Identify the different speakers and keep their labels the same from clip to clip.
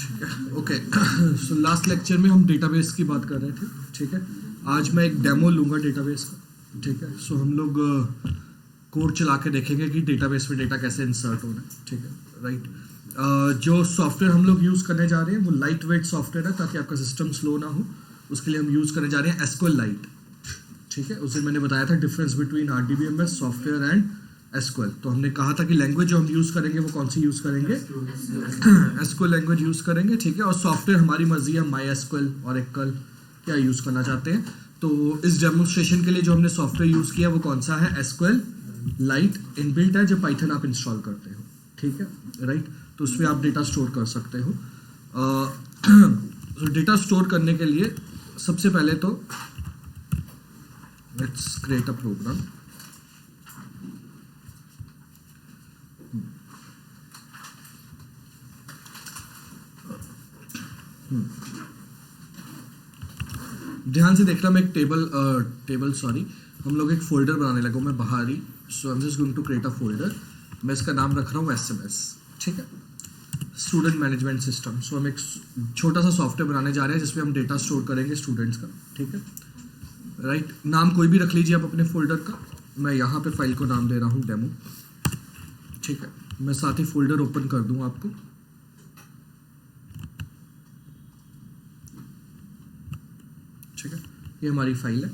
Speaker 1: ठीक है, okay. So last lecture में हम डेटाबेस की बात कर रहे थे, ठीक है। आज मैं एक डेमो लूँगा डेटाबेस का, ठीक है। सो हम लोग कोड चला के देखेंगे कि डेटाबेस में डेटा कैसे इंसर्ट हो रहा है, ठीक है, राइट। जो सॉफ्टवेयर हम लोग यूज़ करने जा रहे हैं वो लाइट वेट सॉफ्टवेयर है, ताकि आपका सिस्टम स्लो ना हो। उसके लिए हम यूज़ करने जा रहे हैं SQLite, ठीक है। उस दिन मैंने बताया था difference between RDBMS software and SQL। तो हमने कहा था कि लैंग्वेज जो हम यूज़ करेंगे वो कौन सी यूज़ करेंगे, SQL लैंग्वेज यूज़ करेंगे, ठीक है। और सॉफ्टवेयर हमारी मर्जी है, MySQL, Oracle क्या यूज़ करना चाहते हैं। तो इस डेमोन्स्ट्रेशन के लिए जो हमने सॉफ्टवेयर यूज़ किया वो कौन सा है, SQLite इनबिल्ट है, जो पाइथन आप इंस्टॉल करते हो, ठीक है, राइट। तो उसमें आप डेटा स्टोर कर सकते हो। तो डेटा स्टोर करने के लिए सबसे पहले तो लेट्स क्रिएट अ प्रोग्राम। ध्यान से देखना, मैं एक हम लोग एक फोल्डर बनाने लगा हूँ मैं बाहरी। So I am just going to create a folder. मैं इसका नाम रख रहा हूँ SMS, ठीक है, स्टूडेंट मैनेजमेंट सिस्टम। सो हम एक छोटा सा सॉफ्टवेयर बनाने जा रहे हैं जिसमें हम डेटा स्टोर करेंगे स्टूडेंट्स का, ठीक है, राइट। नाम कोई भी रख लीजिए आप अपने फोल्डर का। मैं यहाँ पे फाइल को नाम दे रहा हूँ डेमो, ठीक है। मैं साथ ही फोल्डर ओपन कर दूँ आपको, ठीक है। ये हमारी फाइल है,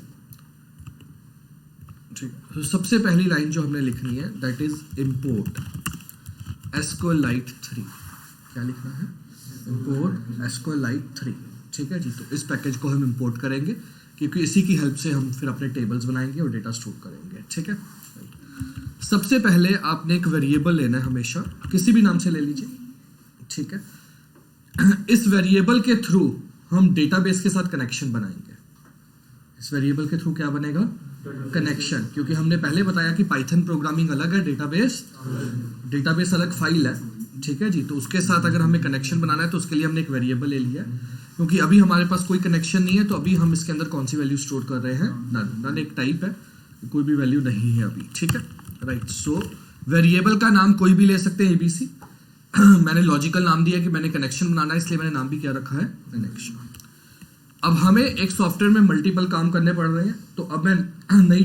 Speaker 1: ठीक है। तो सबसे पहली लाइन जो हमने लिखनी है दैट इज इंपोर्ट SQLite 3। क्या लिखना है, इंपोर्ट SQLite 3, ठीक है जी। तो इस पैकेज को हम इंपोर्ट करेंगे क्योंकि इसी की हेल्प से हम फिर अपने टेबल्स बनाएंगे और डेटा स्टोर करेंगे, ठीक है। सबसे पहले आपने एक वेरिएबल लेना है, हमेशा किसी भी नाम से ले लीजिए, ठीक है। इस वेरिएबल के थ्रू हम डेटाबेस के साथ कनेक्शन बनाएंगे। इस वेरिएबल के थ्रू क्या बनेगा, कनेक्शन, क्योंकि हमने पहले बताया कि पाइथन प्रोग्रामिंग अलग है, डेटाबेस अलग फाइल है, ठीक है जी। तो उसके साथ अगर हमें कनेक्शन बनाना है तो उसके लिए हमने एक वेरिएबल ले लिया है। क्योंकि अभी हमारे पास कोई कनेक्शन नहीं है तो अभी हम इसके अंदर कौन सी वैल्यू स्टोर कर रहे हैं, नन एक टाइप है, कोई भी वैल्यू नहीं है अभी, ठीक है, राइट। सो वेरिएबल का नाम कोई भी ले सकते हैं, ABC। मैंने लॉजिकल नाम दिया कि मैंने कनेक्शन बनाना है, इसलिए मैंने नाम भी क्या रखा है, कनेक्शन। अब हमें एक सॉफ्टवेयर में मल्टीपल काम करने पड़ रहे हैं, तो अब मैं नई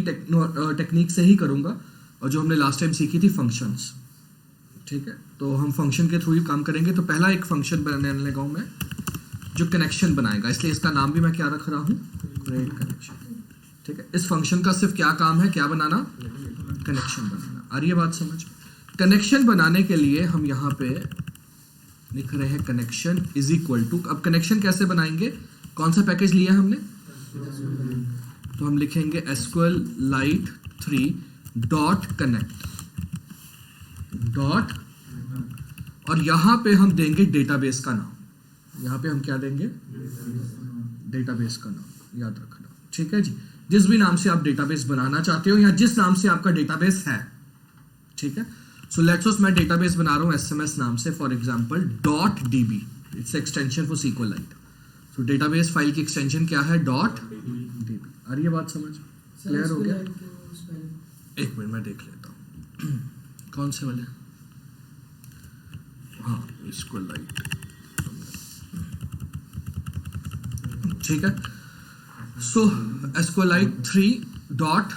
Speaker 1: टेक्निक से ही करूंगा, और जो हमने लास्ट टाइम सीखी थी, फंक्शंस, ठीक है। तो हम फंक्शन के थ्रू ही काम करेंगे। तो पहला एक फंक्शन बनाने लगा हूं मैं जो कनेक्शन बनाएगा, इसलिए इसका नाम भी मैं क्या रख रहा हूं, क्रिएट कनेक्शन, ठीक है। इस फंक्शन का सिर्फ क्या काम है, क्या बनाना, कनेक्शन बनाना। आ रही है बात समझ। कनेक्शन बनाने के लिए हम यहाँ पे लिख रहे हैं कनेक्शन इज इक्वल टू। अब कनेक्शन कैसे बनाएंगे, कौन सा पैकेज लिया हमने, तो हम लिखेंगे SQLite 3 डॉट कनेक्ट डॉट, और यहां पे हम देंगे डेटाबेस का नाम। यहां पे हम क्या देंगे, डेटाबेस का नाम, याद रखना, ठीक है जी। जिस भी नाम से आप डेटाबेस बनाना चाहते हो या जिस नाम से आपका डेटाबेस है, ठीक है। सो लेट्स सपोज मैं डेटाबेस बना रहा हूं SMS नाम से, for example .db, it's extension for SQLite। तो डेटाबेस फाइल की एक्सटेंशन क्या है, .db। आ रही है बात समझ, क्लियर हो गया। एक मिनट मैं देख लेता हूँ कौन से वाले, हाँ, SQLite, ठीक है। सो SQLite 3 डॉट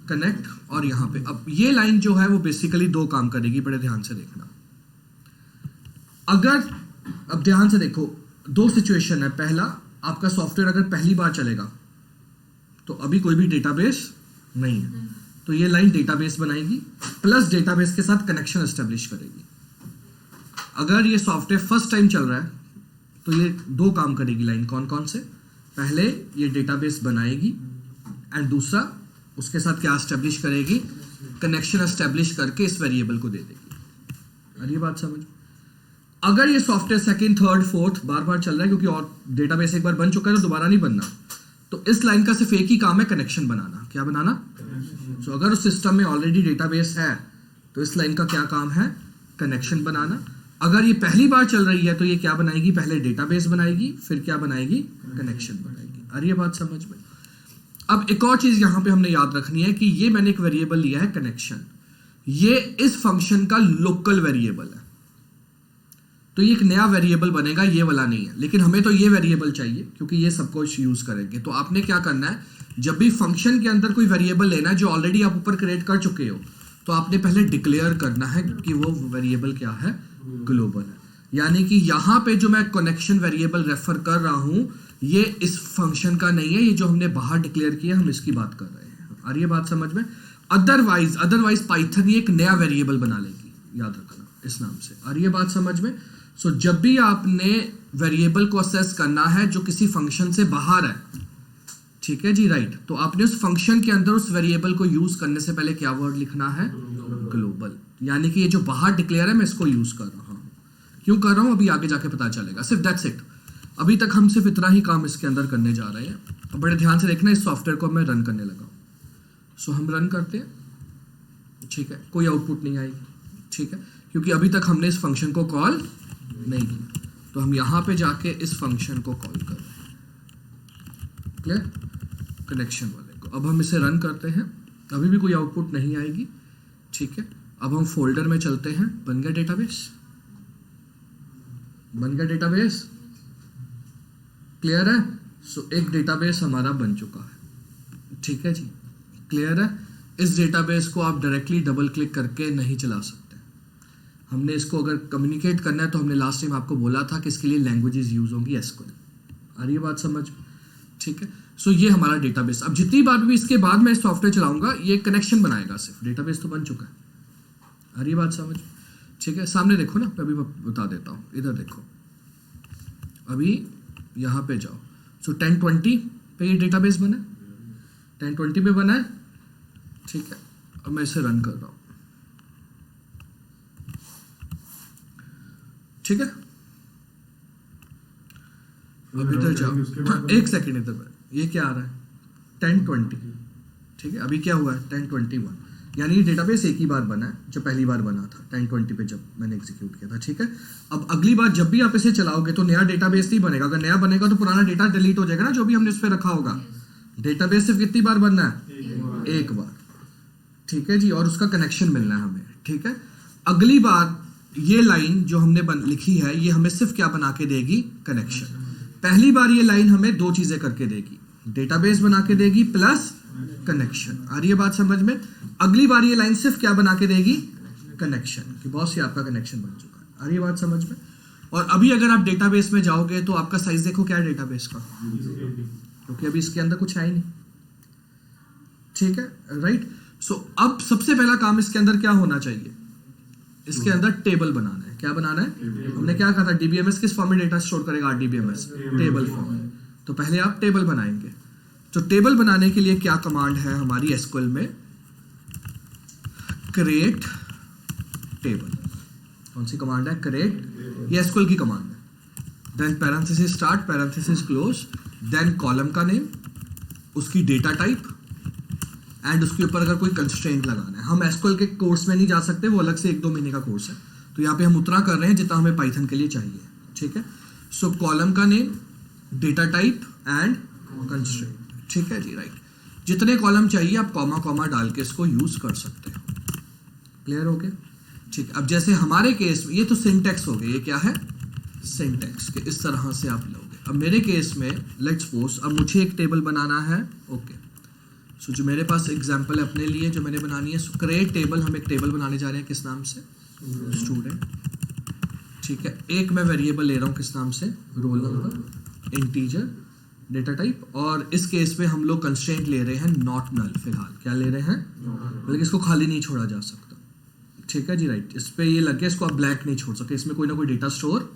Speaker 1: कनेक्ट, और यहाँ पे अब ये लाइन जो है वो बेसिकली दो काम करेगी, बड़े ध्यान से देखना। अगर, अब ध्यान से देखो, दो सिचुएशन है। पहला, आपका सॉफ्टवेयर अगर पहली बार चलेगा तो अभी कोई भी डेटाबेस नहीं है, तो ये लाइन डेटाबेस बनाएगी प्लस डेटाबेस के साथ कनेक्शन एस्टेब्लिश करेगी। अगर ये सॉफ्टवेयर फर्स्ट टाइम चल रहा है तो ये दो काम करेगी लाइन, कौन कौन से, पहले ये डेटाबेस बनाएगी एंड दूसरा उसके साथ क्या एस्टेब्लिश करेगी, कनेक्शन एस्टेब्लिश करके इस वेरिएबल को दे देगी। और ये बात समझ। अगर ये सॉफ्टवेयर सेकंड, थर्ड, फोर्थ बार बार चल रहा है, क्योंकि और डेटाबेस एक बार बन चुका है तो दोबारा नहीं बनना, तो इस लाइन का सिर्फ एक ही काम है, कनेक्शन बनाना। क्या बनाना, तो अगर उस सिस्टम में ऑलरेडी डेटाबेस है तो इस लाइन का क्या काम है, कनेक्शन बनाना। अगर ये पहली बार चल रही है तो ये क्या बनाएगी, पहले डेटाबेस बनाएगी, फिर क्या बनाएगी, कनेक्शन बनाएगी। आ रही है बात समझ में। अब एक और चीज यहां पे हमने याद रखनी है कि ये मैंने एक वेरिएबल लिया है कनेक्शन, ये इस फंक्शन का लोकल वेरिएबल है। तो ये एक नया वेरिएबल बनेगा, ये वाला नहीं है, लेकिन हमें तो ये वेरिएबल चाहिए क्योंकि ये सब कुछ यूज करेंगे। तो आपने क्या करना है, जब भी फंक्शन के अंदर कोई वेरिएबल लेना है जो ऑलरेडी आप ऊपर क्रिएट कर चुके हो, तो आपने पहले डिक्लेयर करना है कि वो वेरिएबल क्या है, ग्लोबल है। यानी कि यहाँ पे जो मैं कनेक्शन वेरिएबल रेफर कर रहा हूँ ये इस फंक्शन का नहीं है, ये जो हमने बाहर डिक्लेयर किया हम इसकी बात कर रहे हैं। और ये बात समझ में, अदरवाइज पाइथन ये एक नया वेरिएबल बना लेगी, याद रखना इस नाम से। और ये बात समझ में। सो जब भी आपने वेरिएबल को असेस करना है जो किसी फंक्शन से बाहर है, ठीक है जी, राइट, तो आपने उस फंक्शन के अंदर उस वेरिएबल को यूज करने से पहले क्या वर्ड लिखना है, ग्लोबल। यानी कि ये जो बाहर डिक्लेयर है मैं इसको यूज कर रहा हूँ। क्यों कर रहा हूँ अभी आगे जाके पता चलेगा, सिर्फ दैट्स इट। अभी तक हम सिर्फ इतना ही काम इसके अंदर करने जा रहे हैं। अब बड़े ध्यान से देखना, इस सॉफ्टवेयर को मैं रन करने लगा हूँ। सो हम रन करते हैं, ठीक है, कोई आउटपुट नहीं आएगी, ठीक है, क्योंकि अभी तक हमने इस फंक्शन को कॉल नहीं किया। तो हम यहाँ पे जाके इस फंक्शन को कॉल कर रहे हैं, क्लियर, कनेक्शन वाले को। अब हम इसे रन करते हैं, अभी भी कोई आउटपुट नहीं आएगी, ठीक है। अब हम फोल्डर में चलते हैं, बन गया डेटाबेस, बन गया डेटाबेस, क्लियर है। सो एक डेटाबेस हमारा बन चुका है, ठीक है जी, क्लियर है। इस डेटाबेस को आप डायरेक्टली डबल क्लिक करके नहीं चला सकते। हमने इसको अगर कम्युनिकेट करना है तो हमने लास्ट टाइम आपको बोला था कि इसके लिए लैंग्वेजेस यूज होंगी एसक्यूएल। आ रही है बात समझ, ठीक है। सो ये हमारा डेटाबेस, अब जितनी बार भी इसके बाद मैं सॉफ्टवेयर चलाऊंगा ये कनेक्शन बनाएगा, सिर्फ डेटाबेस तो बन चुका है। आ रही है बात समझ, ठीक है। सामने देखो ना, मैं अभी बता देता हूँ, इधर देखो, अभी यहाँ पे जाओ। सो 1020 पे ये डेटाबेस बना है, 1020 पे बना है, ठीक है। अब मैं इसे रन कर रहा हूँ, ठीक है। अब इधर जाओ, एक सेकेंड इधर, ये क्या आ रहा है, 1020, ठीक है। अभी क्या हुआ है, 1021, यानी ये डेटाबेस एक ही बार बना है, जो पहली बार बना था 1020 पे जब मैंने एग्जीक्यूट किया था, ठीक है। अब अगली बार जब भी आप इसे चलाओगे तो नया डेटाबेस नहीं बनेगा। अगर नया बनेगा तो पुराना डेटा डिलीट हो जाएगा ना, जो भी हमने इस पे रखा होगा। डेटाबेस सिर्फ कितनी बार बनना है, एक बार, ठीक है जी, और उसका कनेक्शन मिलना है हमें, ठीक है। अगली बार ये लाइन जो हमने लिखी है ये हमें सिर्फ क्या बना के देगी, कनेक्शन। पहली बार ये लाइन हमें दो चीजें करके देगी, डेटाबेस बना के देगी प्लस कनेक्शन। आ रही है बात समझ में। अगली बार ये लाइन सिर्फ क्या बना के देगी, कनेक्शन, कि बॉस ये आपका कनेक्शन बन चुका है। आ रही है बात समझ में। और अभी अगर आप डेटाबेस में जाओगे तो आपका साइज देखो क्या है डेटाबेस का, क्योंकि अभी इसके अंदर कुछ है ही नहीं, ठीक है, राइट। सो अब सबसे पहला काम इसके अंदर क्या होना चाहिए, इसके अंदर टेबल बनाना है। क्या बनाना है, हमने क्या कहा था, डीबीएमएस किस फॉर्म में डेटा स्टोर करेगा, आरडीबीएमएस टेबल फॉर्म में। तो पहले आप टेबल बनाएंगे। तो टेबल बनाने के लिए क्या कमांड है हमारी एसक्यूएल में, क्रिएट टेबल। कौन सी कमांड है, क्रिएट, ये एसक्यूएल की कमांड है। Then parenthesis start, parenthesis close, then column का नेम, उसकी डेटा टाइप, एंड उसके ऊपर अगर कोई कंस्ट्रेंट लगाना है। हम एसक्यूएल के कोर्स में नहीं जा सकते, वो अलग से 1-2 महीने का कोर्स है। तो यहाँ पे हम उतना कर रहे हैं जितना हमें पाइथन के लिए चाहिए, ठीक है। सो कॉलम का name, data type and constraint, ठीक है जी, राइट। जितने कॉलम चाहिए आप कॉमा कॉमा डाल के इसको यूज कर सकते हो। क्लियर हो गया, ठीक। अब जैसे हमारे केस में ये तो सिंटैक्स हो गया, ये क्या है, सिंटैक्स के इस तरह से आप लोगे। अब मेरे केस में लेट्स सपोज अब मुझे एक टेबल बनाना है, ओके। सो जो मेरे पास एग्जांपल है अपने लिए जो मैंने बनानी है, सो क्रिएट टेबल, हम एक टेबल बनाने जा रहे हैं, किस नाम से, स्टूडेंट, ठीक है। एक मैं वेरिएबल ले रहा हूँ, किस नाम से, roll number, integer, data type, और इस केस में हम लोग कंस्ट्रेंट ले रहे हैं नॉट नल। फिलहाल क्या ले रहे हैं, बल्कि इसको खाली नहीं छोड़ा जा सकता, ठीक है जी, राइट। इस पे ये लग गया, इसको आप ब्लैंक नहीं छोड़ सकते, इसमें कोई ना कोई डेटा स्टोर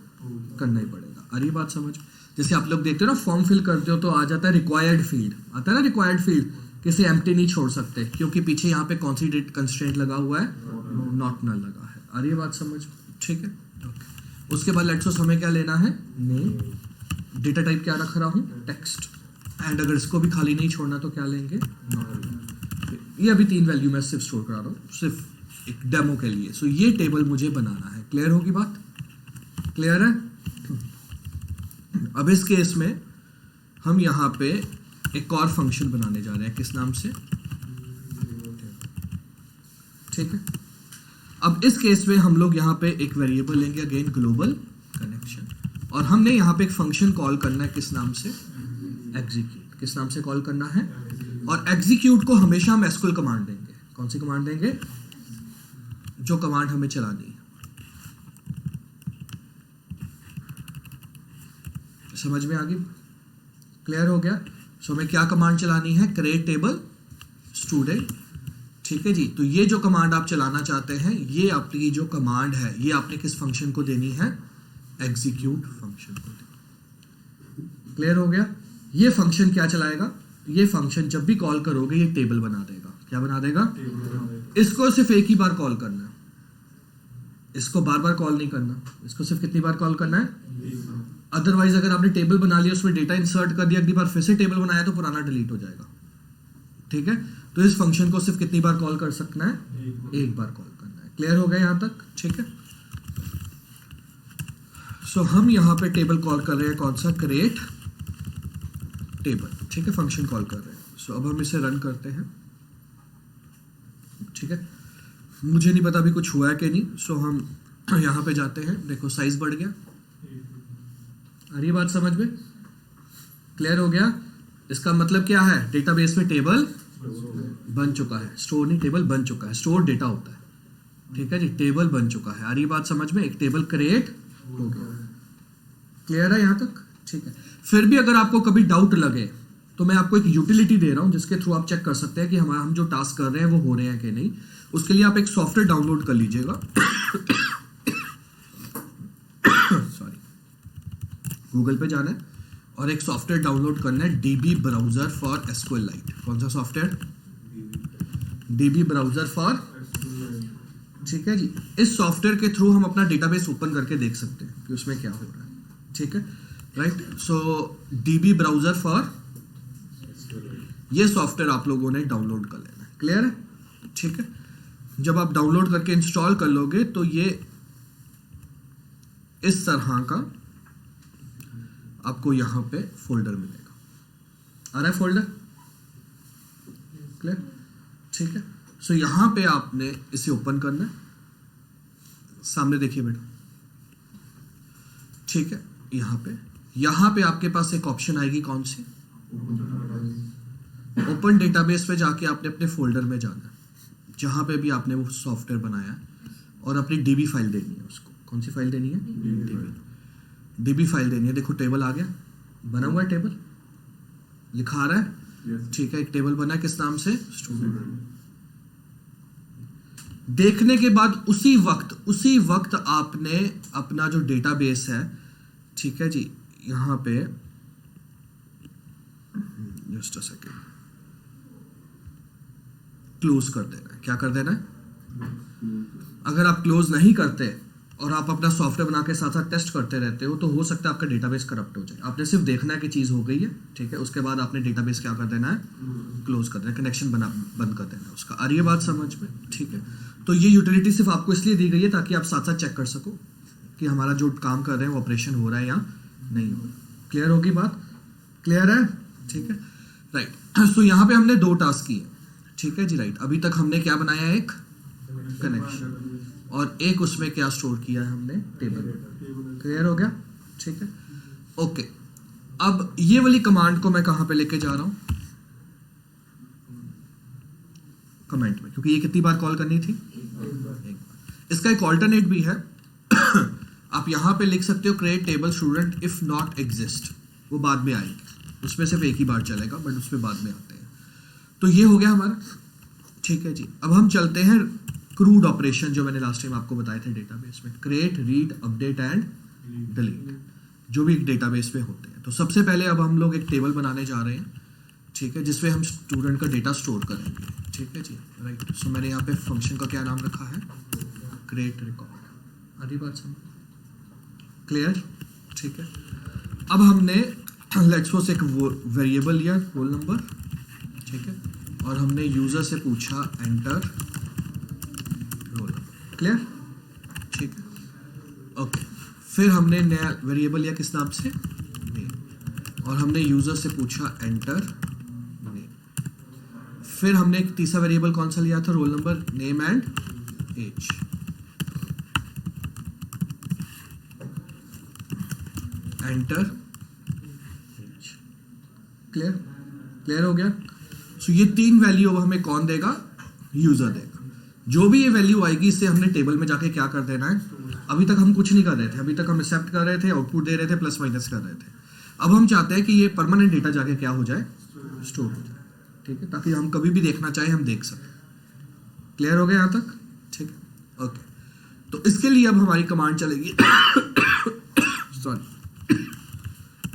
Speaker 1: करना ही पड़ेगा। अरे बात समझ, जैसे आप लोग देखते हो ना फॉर्म फिल करते हो तो आ जाता है रिक्वायर्ड फील्ड, आता है ना रिक्वायर्ड फील्ड, किसे एम्प्टी नहीं छोड़ सकते क्योंकि पीछे यहाँ पे कौन सी कंस्ट्रेंट लगा हुआ है, नॉट नल लगा है। आ रही है बात समझ, ठीक है, ओके। उसके बाद लेट्स सपोज हमें क्या लेना है, नेम, डेटा टाइप क्या रख रहा हूँ, टेक्स्ट, एंड अगर इसको भी खाली नहीं छोड़ना तो क्या लेंगे, ये अभी 3 वैल्यू मैं सिर्फ स्टोर करा रहा हूँ, सिर्फ एक डेमो के लिए। सो ये टेबल मुझे बनाना है। क्लियर होगी बात, क्लियर है। अब इस केस में हम यहाँ पे एक और फंक्शन बनाने जा रहे हैं, किस नाम से, ठीक है। अब इस केस में हम लोग यहाँ पे एक वेरिएबल लेंगे, अगेन ग्लोबल, कनेक्शन, और हमने यहाँ पे एक फंक्शन कॉल करना है, किस नाम से, एग्जीक्यूट, किस नाम से कॉल करना है, और एग्जीक्यूट को हमेशा हम एसक्यूएल कमांड देंगे। कौन सी कमांड देंगे, जो कमांड हमें चलानी है। समझ में आ गई, क्लियर हो गया। सो हमें क्या कमांड चलानी है, क्रिएट टेबल स्टूडेंट, ठीक है जी। तो ये जो कमांड आप चलाना चाहते हैं, ये आपकी जो कमांड है, ये आपने किस फंक्शन को देनी है, एग्जीक्यूट फंक्शन को देनी। क्लियर हो गया। ये फंक्शन क्या चलाएगा, ये फंक्शन जब भी कॉल करोगे ये टेबल बना देगा। क्या बना देगा, इसको सिर्फ एक ही बार कॉल करना है, इसको बार बार कॉल नहीं करना, इसको सिर्फ कितनी बार कॉल करना है। अदरवाइज अगर आपने टेबल बना लिया, उसमें डेटा इंसर्ट कर दिया, अगली बार फिर से टेबल बनाया तो पुराना डिलीट हो जाएगा, ठीक है। तो इस फंक्शन को सिर्फ कितनी बार कॉल कर सकना है, एक बार कॉल करना है। क्लियर हो गया यहां तक, ठीक है। सो हम यहां पे टेबल कॉल कर रहे हैं, कौन सा, क्रिएट टेबल, ठीक है, फंक्शन कॉल कर रहे हैं। सो अब हम इसे रन करते हैं, ठीक है। मुझे नहीं पता अभी कुछ हुआ है कि नहीं। सो हम यहां पे जाते हैं, देखो साइज बढ़ गया, आ रही है बात समझ में, क्लियर हो गया। इसका मतलब क्या है, डेटाबेस में टेबल बन चुका है, स्टोर नहीं, टेबल बन चुका है, स्टोर डेटा होता है, ठीक है जी, टेबल बन चुका है। आ रही बात समझ में, एक टेबल क्रिएट हो गया। क्लियर है यहां तक, ठीक है। फिर भी अगर आपको कभी डाउट लगे तो मैं आपको एक यूटिलिटी दे रहा हूं, जिसके थ्रू आप चेक कर सकते हैं कि हम जो टास्क कर रहे हैं वो हो रहे हैं कि नहीं। उसके लिए आप एक सॉफ्टवेयर डाउनलोड कर लीजिएगा सॉरी, गूगल पे जाना है और एक सॉफ्टवेयर डाउनलोड करना है, डीबी ब्राउजर फॉर एसक्यूएललाइट। कौन सा सॉफ्टवेयर, डीबी ब्राउजर फॉर, ठीक है जी। इस सॉफ्टवेयर के थ्रू हम अपना डेटाबेस ओपन करके देख सकते हैं कि उसमें क्या हो रहा है, ठीक है, right. So dB browser for, ये सॉफ्टवेयर आप लोगों ने डाउनलोड कर लेना है। क्लियर है, ठीक है। जब आप डाउनलोड करके इंस्टॉल कर लोगे तो ये इस तरह का आपको यहां पे फोल्डर मिलेगा। आ रहा है फोल्डर, क्लियर, ठीक है। सो यहां पे आपने इसे ओपन करना है, सामने देखिए बेटा, ठीक है। यहां पे आपके पास एक ऑप्शन आएगी, कौन सी, ओपन डेटाबेस पे जाके आपने अपने फोल्डर में जाना है जहां पे भी आपने वो सॉफ्टवेयर बनाया है, और अपनी डीबी फाइल देनी है उसको। कौन सी फाइल देनी है, डीबी फाइल देनी है। देखो टेबल आ गया, बना हुआ है टेबल, लिखा आ रहा है, ठीक है। एक टेबल बना है, किस नाम से, स्टूडेंट। देखने के बाद उसी वक्त आपने अपना जो डेटाबेस है, ठीक है जी, यहां पे जस्ट अ सेकेंड, क्लोज कर देना है। क्या कर देना है, अगर आप क्लोज नहीं करते और आप अपना सॉफ्टवेयर बना के साथ साथ टेस्ट करते रहते हो तो हो सकता है आपका डेटाबेस करप्ट हो जाए। आपने सिर्फ देखना है कि चीज हो गई है, ठीक है। उसके बाद आपने डेटाबेस क्या कर देना है, क्लोज कर देना है, कनेक्शन बंद कर देना है उसका। आ रही है बात समझ में, ठीक है। तो ये यूटिलिटी सिर्फ आपको इसलिए दी गई है ताकि आप साथ साथ चेक कर सको कि हमारा जो काम कर रहे हैं वो ऑपरेशन हो रहा है या नहीं हो रहा। क्लियर होगी बात, क्लियर है, ठीक है, राइट। सो यहाँ पे हमने 2 टास्क किए, ठीक है जी, राइट। अभी तक हमने क्या बनाया है, एक कनेक्शन, और एक उसमें क्या स्टोर किया है हमने, टेबल। क्लियर हो गया, ठीक है, ओके। अब ये वाली कमांड को मैं कहां पे लेके जा रहा हूं, कमेंट में, क्योंकि ये कितनी बार कॉल करनी थी, एक बार। इसका एक ऑल्टरनेट भी है आप यहां पे लिख सकते हो, create table student if not exist, वो बाद में आएगी, उसमें सिर्फ एक ही बार चलेगा, बट उसमें बाद में आते हैं। तो ये हो गया हमारा, ठीक है जी। अब हम चलते हैं क्रूड ऑपरेशन जो मैंने लास्ट टाइम आपको बताए थे डेटाबेस में, create, read, update and delete, जो भी एक डेटाबेस में होते हैं। तो सबसे पहले अब हम लोग एक टेबल बनाने जा रहे हैं, ठीक है, जिसमें हम स्टूडेंट का डेटा स्टोर करेंगे, ठीक है जी, राइट। सो मैंने यहाँ पे फंक्शन का क्या नाम रखा है, क्रिएट रिकॉर्ड। आधी बात समझ, क्लियर, ठीक है। अब हमने लेट्स सपोज एक वेरिएबल लिया, रोल नंबर, ठीक है, और हमने यूजर से पूछा एंटर रोल, क्लियर, ठीक है, ओके। फिर हमने नया वेरिएबल लिया, किस नाम से, नेम, और हमने यूजर से पूछा एंटर नेम। फिर हमने एक तीसरा वेरिएबल कौन सा लिया था, roll number, name and age. Enter. Clear? Clear हो गया? सो ये 3 वैल्यू अब हमें कौन देगा? यूजर देगा। जो भी ये वैल्यू आएगी इससे हमने टेबल में जाके क्या कर देना है? अभी तक हम कुछ नहीं कर रहे थे, अभी तक हम एक्सेप्ट कर रहे थे, आउटपुट दे रहे थे, प्लस माइनस कर रहे थे। अब हम चाहते हैं कि ये परमानेंट डेटा जाके क्या हो जाए? स्टोर हो जाए। ठीक है, ताकि हम कभी भी देखना चाहे हम देख सकें। क्लियर हो गया यहाँ तक? ठीक है, ओके। तो इसके लिए अब हमारी कमांड चलेगी सॉरी,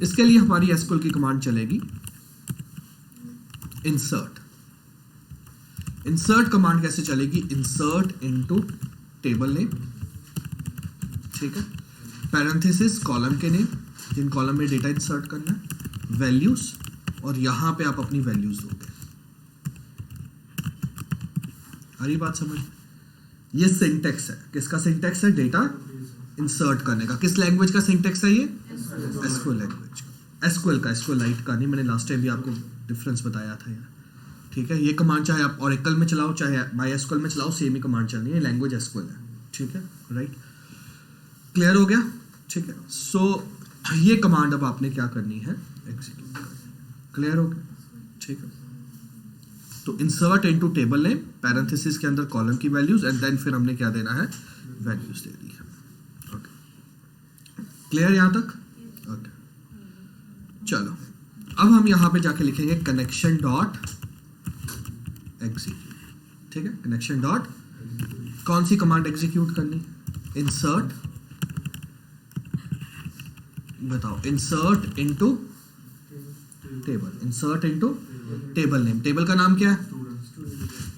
Speaker 1: इसके लिए हमारी एसक्यूएल की कमांड चलेगी इंसर्ट। इंसर्ट कमांड कैसे चलेगी? इंसर्ट इनटू टेबल नेम, ठीक है, पैरेंथेसिस कॉलम के नेम, जिन कॉलम में डेटा इंसर्ट करना है, वैल्यूज, और यहां पे आप अपनी वैल्यूज दोगे। हरी बात समझ? ये सिंटेक्स है। किसका सिंटेक्स है? डेटा इंसर्ट करने का। किस लैंग्वेज का सिंटेक्स है ये? एसक्यूएल लैंग्वेज का। एसक्यूएल का, एसक्यूएलाइट का नहीं। मैंने लास्ट टाइम भी आपको डिफरेंस बताया था यार। ठीक है, ये कमांड चाहे आप ओरेकल में चलाओ चाहे माई एसक्यूएल में चलाओ, सेम ही कमांड चलनी है। लैंग्वेज एसक्यूएल है। ठीक है, राइट? क्लियर हो गया? ठीक है, सो ये कमांड अब आपने क्या करनी है? एग्जीक्यूट करनी। क्लियर हो गया? ठीक है, तो insert into table name, parenthesis के अंदर कॉलम की वैल्यूज, एंड देन फिर हमने क्या देना है? वैल्यूज दे दी है। ओके, क्लियर यहां तक? ओके, चलो अब हम यहां पे जाके लिखेंगे कनेक्शन डॉट एग्जीक्यूट। ठीक है, कनेक्शन डॉट, कौन सी कमांड एग्जीक्यूट करनी? इंसर्ट, बताओ, insert into table, insert into table name. Table का नाम क्या है?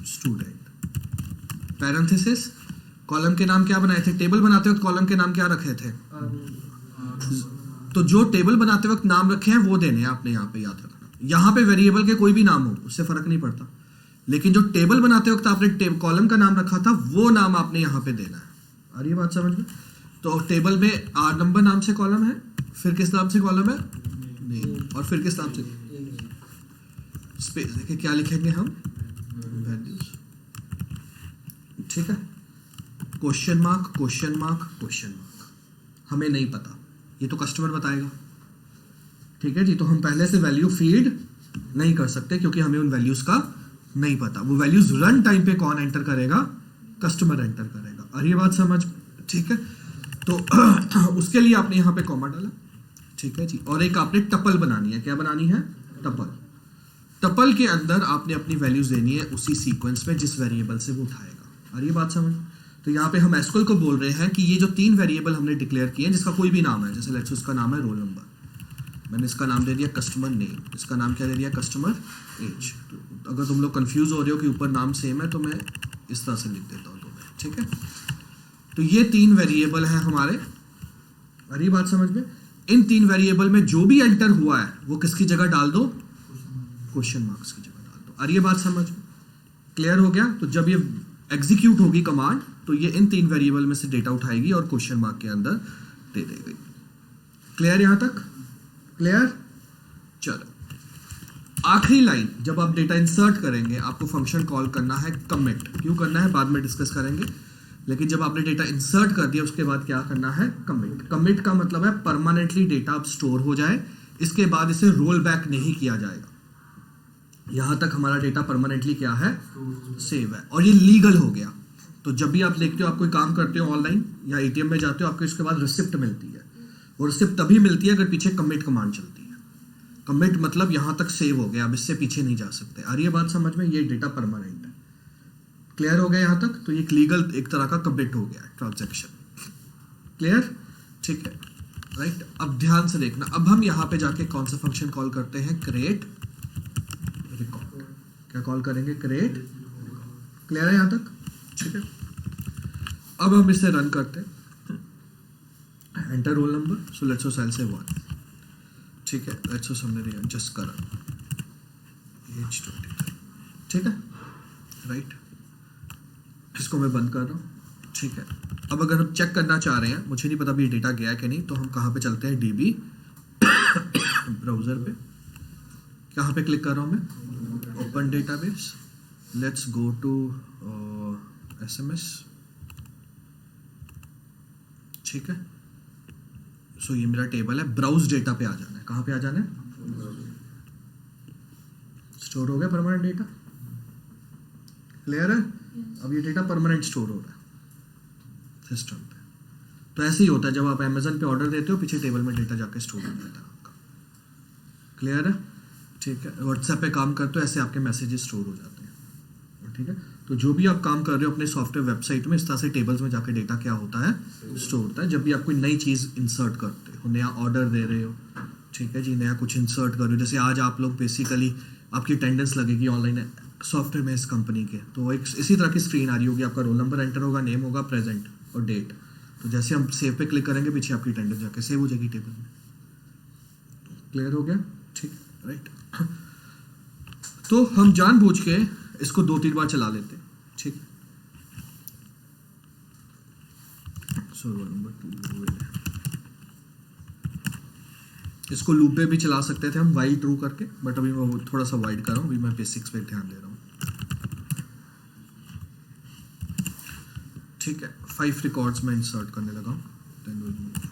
Speaker 1: स्टूडेंट। पैरेंथेसिस, कॉलम के नाम क्या बनाए थे? टेबल बनाते वक्त कॉलम के नाम क्या रखे थे? तो जो टेबल बनाते वक्त नाम रखे हैं वो देने हैं आपने, यहाँ पे याद रखना। यहाँ पे वेरिएबल के कोई भी नाम हो उससे फर्क नहीं पड़ता, लेकिन जो टेबल बनाते वक्त आपने कॉलम का नाम रखा था वो नाम आपने यहाँ पे देना है। आ रही है बात समझ में? तो टेबल में आर नंबर नाम से कॉलम है, फिर किस नाम से कॉलम है? नेम, और फिर किस नाम से? स्पेस देखिए क्या लिखेंगे हम? वैल्यूज। ठीक है, question mark, question mark, question mark. हमें नहीं पता, ये तो कस्टमर बताएगा। ठीक है जी, तो हम पहले से वैल्यू फीड नहीं कर सकते क्योंकि हमें उन वैल्यूज का नहीं पता। वो वैल्यूज रन टाइम पे कौन एंटर करेगा? कस्टमर एंटर करेगा। और ये बात समझ? ठीक है, तो उसके लिए आपने यहाँ पे कॉमा डाला। ठीक है जी, और एक आपने टपल बनानी है। क्या बनानी है? टपल। टपल के अंदर आपने अपनी वैल्यूज देनी है उसी सीक्वेंस में जिस वेरिएबल से वो उठाएगा। और ये बात समझ? तो यहाँ पे हम एसक्यूएल को बोल रहे हैं कि ये जो 3 वेरिएबल हमने डिक्लेयर किए हैं जिसका कोई भी नाम है, जैसे लेट्स उसका नाम है रोल नंबर, मैंने इसका नाम दे दिया कस्टमर नेम, इसका नाम क्या दे दिया? Customer age. तो अगर तुम लोग कंफ्यूज हो रहे हो कि ऊपर नाम सेम है तो मैं इस तरह से लिख देता हूँ तुम्हें। ठीक है, तो ये 3 वेरिएबल हैं हमारे। और ये बात समझ में? इन 3 वेरिएबल में जो भी एंटर हुआ है वो किसकी जगह डाल दो? क्वेश्चन मार्क्स की जगह डाल दो। और ये बात समझ में? क्लियर हो गया? तो जब ये एग्जीक्यूट होगी कमांड तो ये इन 3 वेरिएबल में से डेटा उठाएगी और क्वेश्चन मार्क के अंदर दे देगी। क्लियर यहां तक? क्लियर? चलो आखिरी लाइन, जब आप डेटा इंसर्ट करेंगे आपको फंक्शन कॉल करना है कमिट। क्यों करना है बाद में डिस्कस करेंगे, लेकिन जब आपने डेटा इंसर्ट कर दिया उसके बाद क्या करना है? कमिट। कमिट का मतलब है परमानेंटली डेटा अब स्टोर हो जाए, इसके बाद इसे रोल बैक नहीं किया जाएगा। यहां तक हमारा डेटा परमानेंटली क्या है? सेव है, और ये लीगल हो गया। तो जब भी आप लिखते हो, आप कोई काम करते हो ऑनलाइन या एटीएम में जाते हो, आपको इसके बाद रिसिप्ट मिलती है, और रिसिप्ट तभी मिलती है अगर पीछे कमिट कमांड चलती है। कमिट मतलब यहां तक सेव हो गया, अब इससे पीछे नहीं जा सकते। आ रही है बात समझ में? ये डेटा परमानेंट है। क्लियर हो गया यहां तक? तो ये लीगल एक तरह का कमिट हो गया ट्रांजैक्शन। क्लियर? ठीक है, राइट। अब ध्यान से देखना, अब हम यहां पे जाके कौन सा फंक्शन कॉल करते हैं? Create record. क्या कॉल करेंगे? क्रिएट। क्लियर है यहां तक? ठीक है, अब हम इसे रन करते हैं। Enter roll number, so let's सेल से 1। ठीक है, लेट्स हमने दिया जस्ट करण एज 23। ठीक है, राइट। इसको मैं बंद कर रहा हूँ। ठीक है, अब अगर हम चेक करना चाह रहे हैं, मुझे नहीं पता भी डेटा गया कि नहीं, तो हम कहाँ पे चलते हैं? डीबी ब्राउजर पे। कहाँ पे क्लिक कर रहा हूँ मैं? Open database. Let's go to SMS. ठीक है, सो ये मेरा टेबल है, ब्राउज डेटा पे आ जाना है। कहाँ पे आ जाना है? स्टोर हो गया परमानेंट डेटा, क्लियर है? अब ये डेटा परमानेंट स्टोर हो रहा है सिस्टम पे। तो ऐसे ही होता है जब आप अमेजन पे ऑर्डर देते हो, पीछे टेबल में डेटा जाके स्टोर हो जाता है आपका, क्लियर है? ठीक है। व्हाट्सएप पे काम करते हो ऐसे आपके मैसेजेस स्टोर हो जाते हैं, ठीक है। तो जो भी आप काम कर रहे हो अपने सॉफ्टवेयर वेबसाइट में, इस तरह से टेबल्स में जाके डेटा क्या होता है? स्टोर होता है। जब भी आप कोई नई चीज़ इंसर्ट करते हो, नया ऑर्डर दे रहे हो, ठीक है जी, नया कुछ इंसर्ट कर रहे हो, जैसे आज आप लोग बेसिकली आपकी अटेंडेंस लगेगी ऑनलाइन सॉफ्टवेयर में इस कंपनी के, तो एक इसी तरह की स्क्रीन आ रही होगी, आपका रोल नंबर एंटर होगा, नेम होगा, प्रेजेंट और डेट। तो जैसे हम सेव पे क्लिक करेंगे, पीछे आपकी अटेंडेंस जाके सेव हो जाएगी टेबल में। क्लियर हो गया? ठीक, राइट। तो हम जानबूझ के इसको 2-3 बार चला लेते हैं, ठीक। सो नंबर 2, इसको लूप पे भी चला सकते थे हम वाइड ट्रू करके, बट अभी मैं थोड़ा सा वाइड कर रहा हूँ, अभी मैं बेसिक्स पे ध्यान दे रहा हूँ, ठीक है। 5 रिकॉर्ड्स में इंसर्ट करने लगा हूँ, देन विल मूव।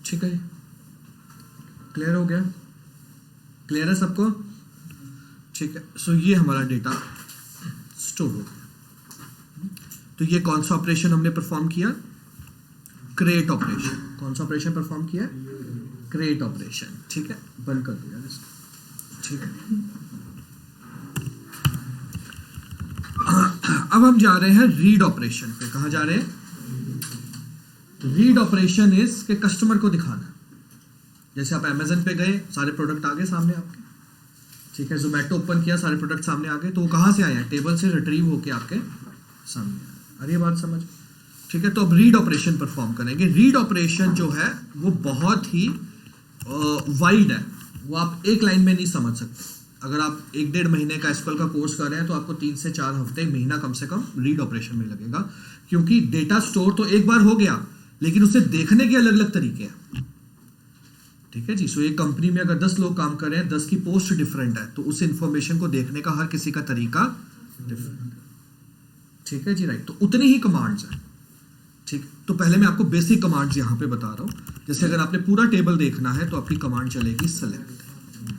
Speaker 1: ठीक है, क्लियर हो गया? क्लियर है सबको? ठीक है। सो ये हमारा डेटा स्टोर हो गया। तो ये कौन सा ऑपरेशन हमने परफॉर्म किया? Create operation. कौन सा ऑपरेशन परफॉर्म किया? क्रिएट ऑपरेशन, ठीक है। बंद कर दिया इसको, ठीक है। अब हम जा रहे हैं रीड ऑपरेशन पे। कहाँ जा रहे हैं? रीड ऑपरेशन इज के कस्टमर को दिखाना। जैसे आप अमेजन पे गए, सारे प्रोडक्ट आ गए सामने आपके, ठीक है। जोमेटो ओपन किया, सारे प्रोडक्ट सामने आ गए, तो वो कहाँ से आए हैं? टेबल से रिट्रीव होके आपके सामने आए। अरे ये बात समझ, ठीक है। तो अब रीड ऑपरेशन परफॉर्म करेंगे। रीड ऑपरेशन जो है वो बहुत ही वाइड है, वो आप एक लाइन में नहीं समझ सकते। अगर आप 1-1.5 महीने का एसक्यूएल का कोर्स कर रहे हैं तो आपको 3 से 4 हफ्ते, महीना कम से कम रीड ऑपरेशन में लगेगा, क्योंकि डेटा स्टोर तो एक बार हो गया, लेकिन उसे देखने के अलग अलग तरीके हैं, ठीक है जी। सो एक कंपनी में अगर 10 लोग काम कर रहे हैं, 10 की पोस्ट डिफरेंट है, तो उस इंफॉर्मेशन को देखने का हर किसी का तरीका डिफरेंट है, ठीक है जी, राइट। तो उतनी ही कमांड्स हैं, ठीक। तो पहले मैं आपको बेसिक कमांड्स यहां पे बता रहा हूं। जैसे अगर आपने पूरा टेबल देखना है तो आपकी कमांड चलेगी सेलेक्ट,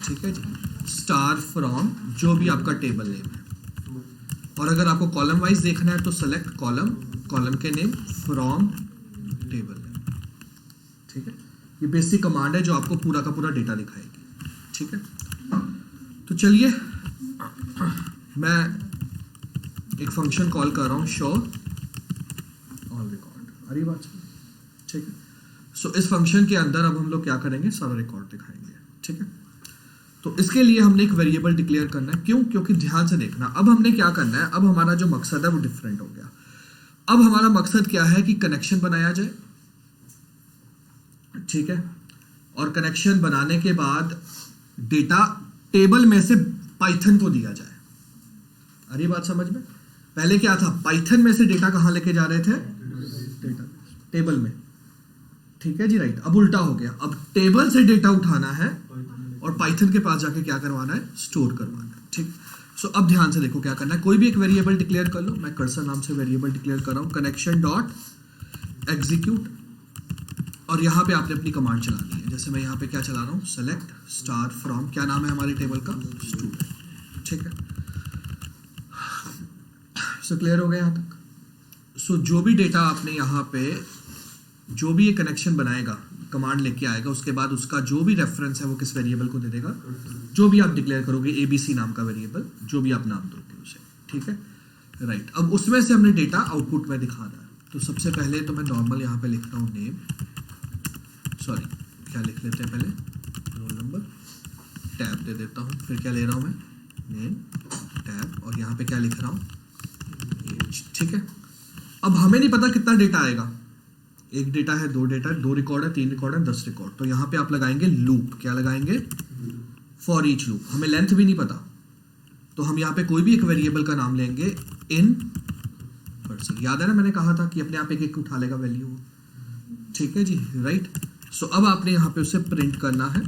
Speaker 1: ठीक है जी, स्टार फ्रॉम जो भी आपका टेबल नेम है। और अगर आपको कॉलम वाइज देखना है तो सेलेक्ट कॉलम, कॉलम के नेम फ्रॉम टेबल नेम, ठीक है। ये बेसिक कमांड है जो आपको पूरा का पूरा डेटा दिखाएगी, ठीक है। तो चलिए मैं एक फंक्शन कॉल कर रहा हूं, शो ऑल रिकॉर्ड। अरे बात, ठीक है। सो इस फंक्शन के अंदर अब हम लोग क्या करेंगे? सारा रिकॉर्ड दिखाएंगे, ठीक है। तो इसके लिए हमने एक वेरिएबल डिक्लेयर करना है। क्यों? क्योंकि ध्यान से देखना, अब हमने क्या करना है, अब हमारा जो मकसद है वो डिफरेंट हो गया। अब हमारा मकसद क्या है कि कनेक्शन बनाया जाए, ठीक है। और कनेक्शन बनाने के बाद डेटा टेबल में से पाइथन को दिया जाए। अरे बात समझ में? पहले क्या था? पाइथन में से डेटा कहां लेके जा रहे थे? डेटा टेबल में, ठीक है जी, राइट। अब उल्टा हो गया, अब टेबल से डेटा उठाना है और पाइथन के पास जाके क्या करवाना है? स्टोर करवाना है, ठीक। सो अब ध्यान से देखो क्या करना है। कोई भी एक वेरिएबल डिक्लेयर कर लो। मैं कर्सर नाम से वेरिएबल डिक्लेयर कर रहा हूं, कनेक्शन डॉट एग्जीक्यूट, और यहाँ पे आपने अपनी कमांड चलानी है। जैसे मैं यहाँ पे क्या चला रहा हूँ? सेलेक्ट स्टार फ्रॉम, क्या नाम है हमारे टेबल का? स्टूडेंट, ठीक है। सो क्लियर हो गया यहाँ तक? सो जो भी डेटा आपने यहाँ पे, जो भी ये कनेक्शन बनाएगा, कमांड लेके आएगा, उसके बाद उसका जो भी रेफरेंस है वो किस वेरिएबल को दे देगा? जो भी आप डिक्लेयर करोगे, ABC नाम का वेरिएबल, जो भी आप नाम दोगे उसे, ठीक है, राइट। अब उसमें से हमने डेटा आउटपुट में दिखाना है। तो सबसे पहले तो मैं नॉर्मल यहाँ पे लिखता हूँ नेम, सॉरी क्या लिख लेते हैं पहले? रोल नंबर, टैब दे देता हूँ। फिर क्या ले रहा हूँ मैं? नेम टैब, और यहाँ पे क्या लिख रहा हूँ? एज, ठीक है। अब हमें नहीं पता कितना डेटा आएगा, एक डेटा है, 2 डेटा है, 2 रिकॉर्ड है, 3 रिकॉर्ड है, 10 रिकॉर्ड। तो यहाँ पे आप लगाएंगे लूप। क्या लगाएंगे? फॉर ईच लूप, हमें लेंथ भी नहीं पता, तो हम यहाँ पे कोई भी एक वेरिएबल का नाम लेंगे इन परसेंट। याद है ना मैंने कहा था कि अपने आप एक एक उठा लेगा वैल्यू, ठीक है जी, राइट। सो अब आपने यहाँ पे उसे प्रिंट करना है।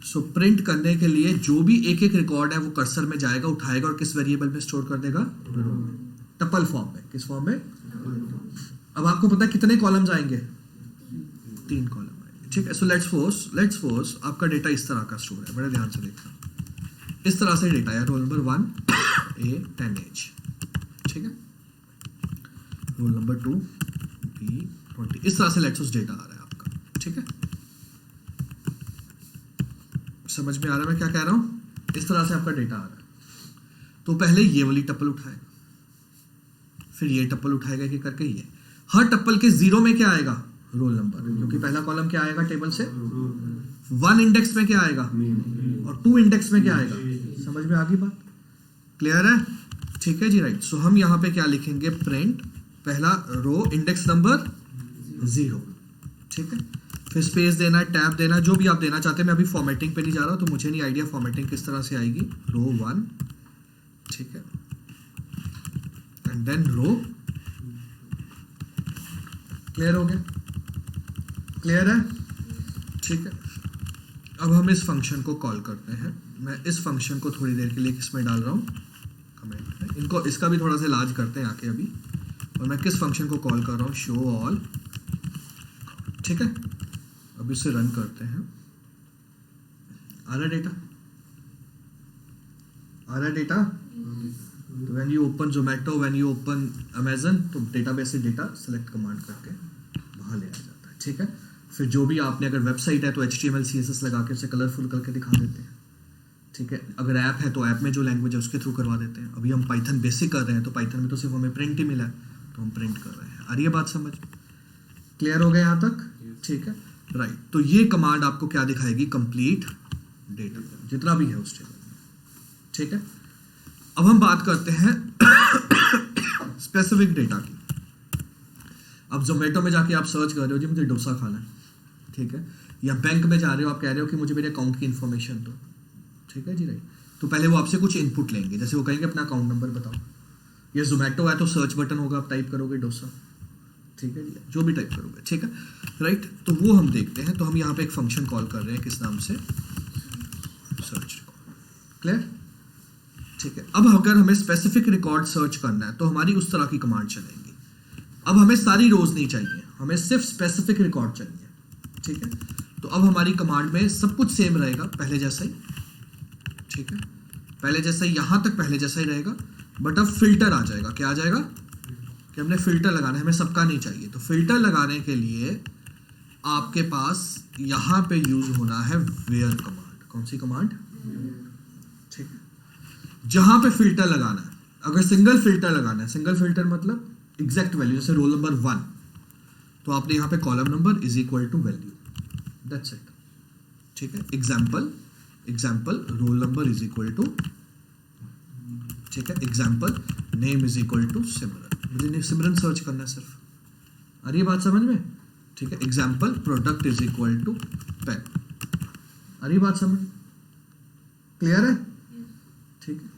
Speaker 1: सो प्रिंट करने के लिए जो भी एक एक रिकॉर्ड है वो कर्सर में जाएगा, उठाएगा और किस वेरिएबल में स्टोर कर देगा, टपल फॉर्म में। किस फॉर्म में? अब आपको पता है कितने कॉलम्स आएंगे, 3 कॉलम आएंगे, ठीक है। सो लेट्स सपोज आपका डेटा इस तरह का स्टोर है, बड़े ध्यान से देखना, इस तरह से डेटा है, रोल नंबर 1 A 10 एज, ठीक है, रोल नंबर 2 B 20, इस तरह से लेट्स डेटा आ रहा है आपका, ठीक है। समझ में आ रहा है मैं क्या कह रहा हूं? इस तरह से आपका डेटा आ रहा है। तो पहले ये वाली टप्पल उठाएगा, फिर ये टप्पल उठाएगा कि करके ये, हर टप्पल के 0 में क्या आएगा, रोल नंबर, क्योंकि पहला कॉलम क्या आएगा टेबल से, 1 इंडेक्स में क्या आएगा और 2 इंडेक्स में क्या आएगा। समझ में आ गई बात? क्लियर है? ठीक है जी, राइट। सो हम यहाँ पे क्या लिखेंगे, प्रिंट पहला रो इंडेक्स नंबर 0, ठीक है, फिर स्पेस देना है, टैब देना है, जो भी आप देना चाहते हैं। मैं अभी फॉर्मेटिंग पे नहीं जा रहा, तो मुझे नहीं आइडिया फॉर्मेटिंग किस तरह से आएगी। रो 1, ठीक है, एंड देन रो। क्लियर हो गया? क्लियर है? ठीक है। अब हम इस फंक्शन को कॉल करते हैं। मैं इस फंक्शन को थोड़ी देर के लिए किसमें डाल रहा हूँ, कमेंट में। इनको इसका भी थोड़ा सा इलाज करते हैं आके अभी। और मैं किस फंक्शन को कॉल कर रहा हूँ, शो ऑल, ठीक है। अब इसे रन करते हैं। आ रहा डेटा, आ रहा डेटा। तो when you open Zomato, when you open Amazon, तो डेटाबेस से डेटा सेलेक्ट कमांड करके वहाँ ले आ जाता है, ठीक है। फिर जो भी आपने, अगर वेबसाइट है तो HTML CSS लगा के उसे कलरफुल करके दिखा देते हैं, ठीक है। अगर ऐप है तो ऐप में जो लैंग्वेज है उसके थ्रू करवा देते हैं। अभी हम पाइथन बेसिक कर रहे हैं, तो पाइथन में तो सिर्फ हमें प्रिंट ही मिला है, तो हम प्रिंट कर रहे हैं। आ रही है बात समझ? क्लियर हो गया यहाँ तक? ठीक है, राइट। तो ये कमांड आपको क्या दिखाएगी, कंप्लीट डेटा, जितना भी है उस टेबल में, ठीक है। अब हम बात करते हैं स्पेसिफिक डेटा की। अब जोमेटो में जाके आप सर्च कर रहे हो जी मुझे डोसा खाना है, ठीक है, या बैंक में जा रहे हो, आप कह रहे हो कि मुझे मेरे अकाउंट की इन्फॉर्मेशन दो, ठीक है जी, राइट। तो पहले वो आपसे कुछ इनपुट लेंगे, जैसे वो कहेंगे अपना अकाउंट नंबर बताओ। ये जोमेटो है तो सर्च बटन होगा, आप टाइप करोगे डोसा, ठीक है जी, जो भी टाइप करोगे, ठीक है, राइट। तो वो हम देखते हैं। तो हम यहाँ पे एक फंक्शन कॉल कर रहे हैं, किस नाम से, सर्च रिकॉर्ड। क्लियर? ठीक है। अब अगर हमें स्पेसिफिक रिकॉर्ड सर्च करना है तो हमारी उस तरह की कमांड चलेंगी। अब हमें सारी रोज नहीं चाहिए, हमें सिर्फ स्पेसिफिक रिकॉर्ड चाहिए, ठीक है। तो अब हमारी कमांड में सब कुछ सेम रहेगा, पहले जैसा ही, ठीक है, पहले जैसा ही, यहां तक पहले जैसा ही रहेगा। बट अब फिल्टर आ जाएगा। क्या आ जाएगा कि हमने फिल्टर लगाना है, हमें सबका नहीं चाहिए। तो फिल्टर लगाने के लिए आपके पास यहां पे यूज होना है वेयर कमांड। कौन सी कमांड? ठीक है। जहां पे फिल्टर लगाना है, अगर सिंगल फिल्टर लगाना है, सिंगल फिल्टर मतलब एग्जैक्ट वैल्यू, जैसे रोल नंबर 1, तो आपने यहां पे column number is equal to value, that's it, ठीक है। Example roll number is equal to, ठीक है, example name is equal to Simran, मुझे सिमरन सर्च करना है सिर्फ। आ रही है बात समझ में? ठीक है। Example product is equal to pen. आ रही बात समझ? क्लियर है? ठीक है।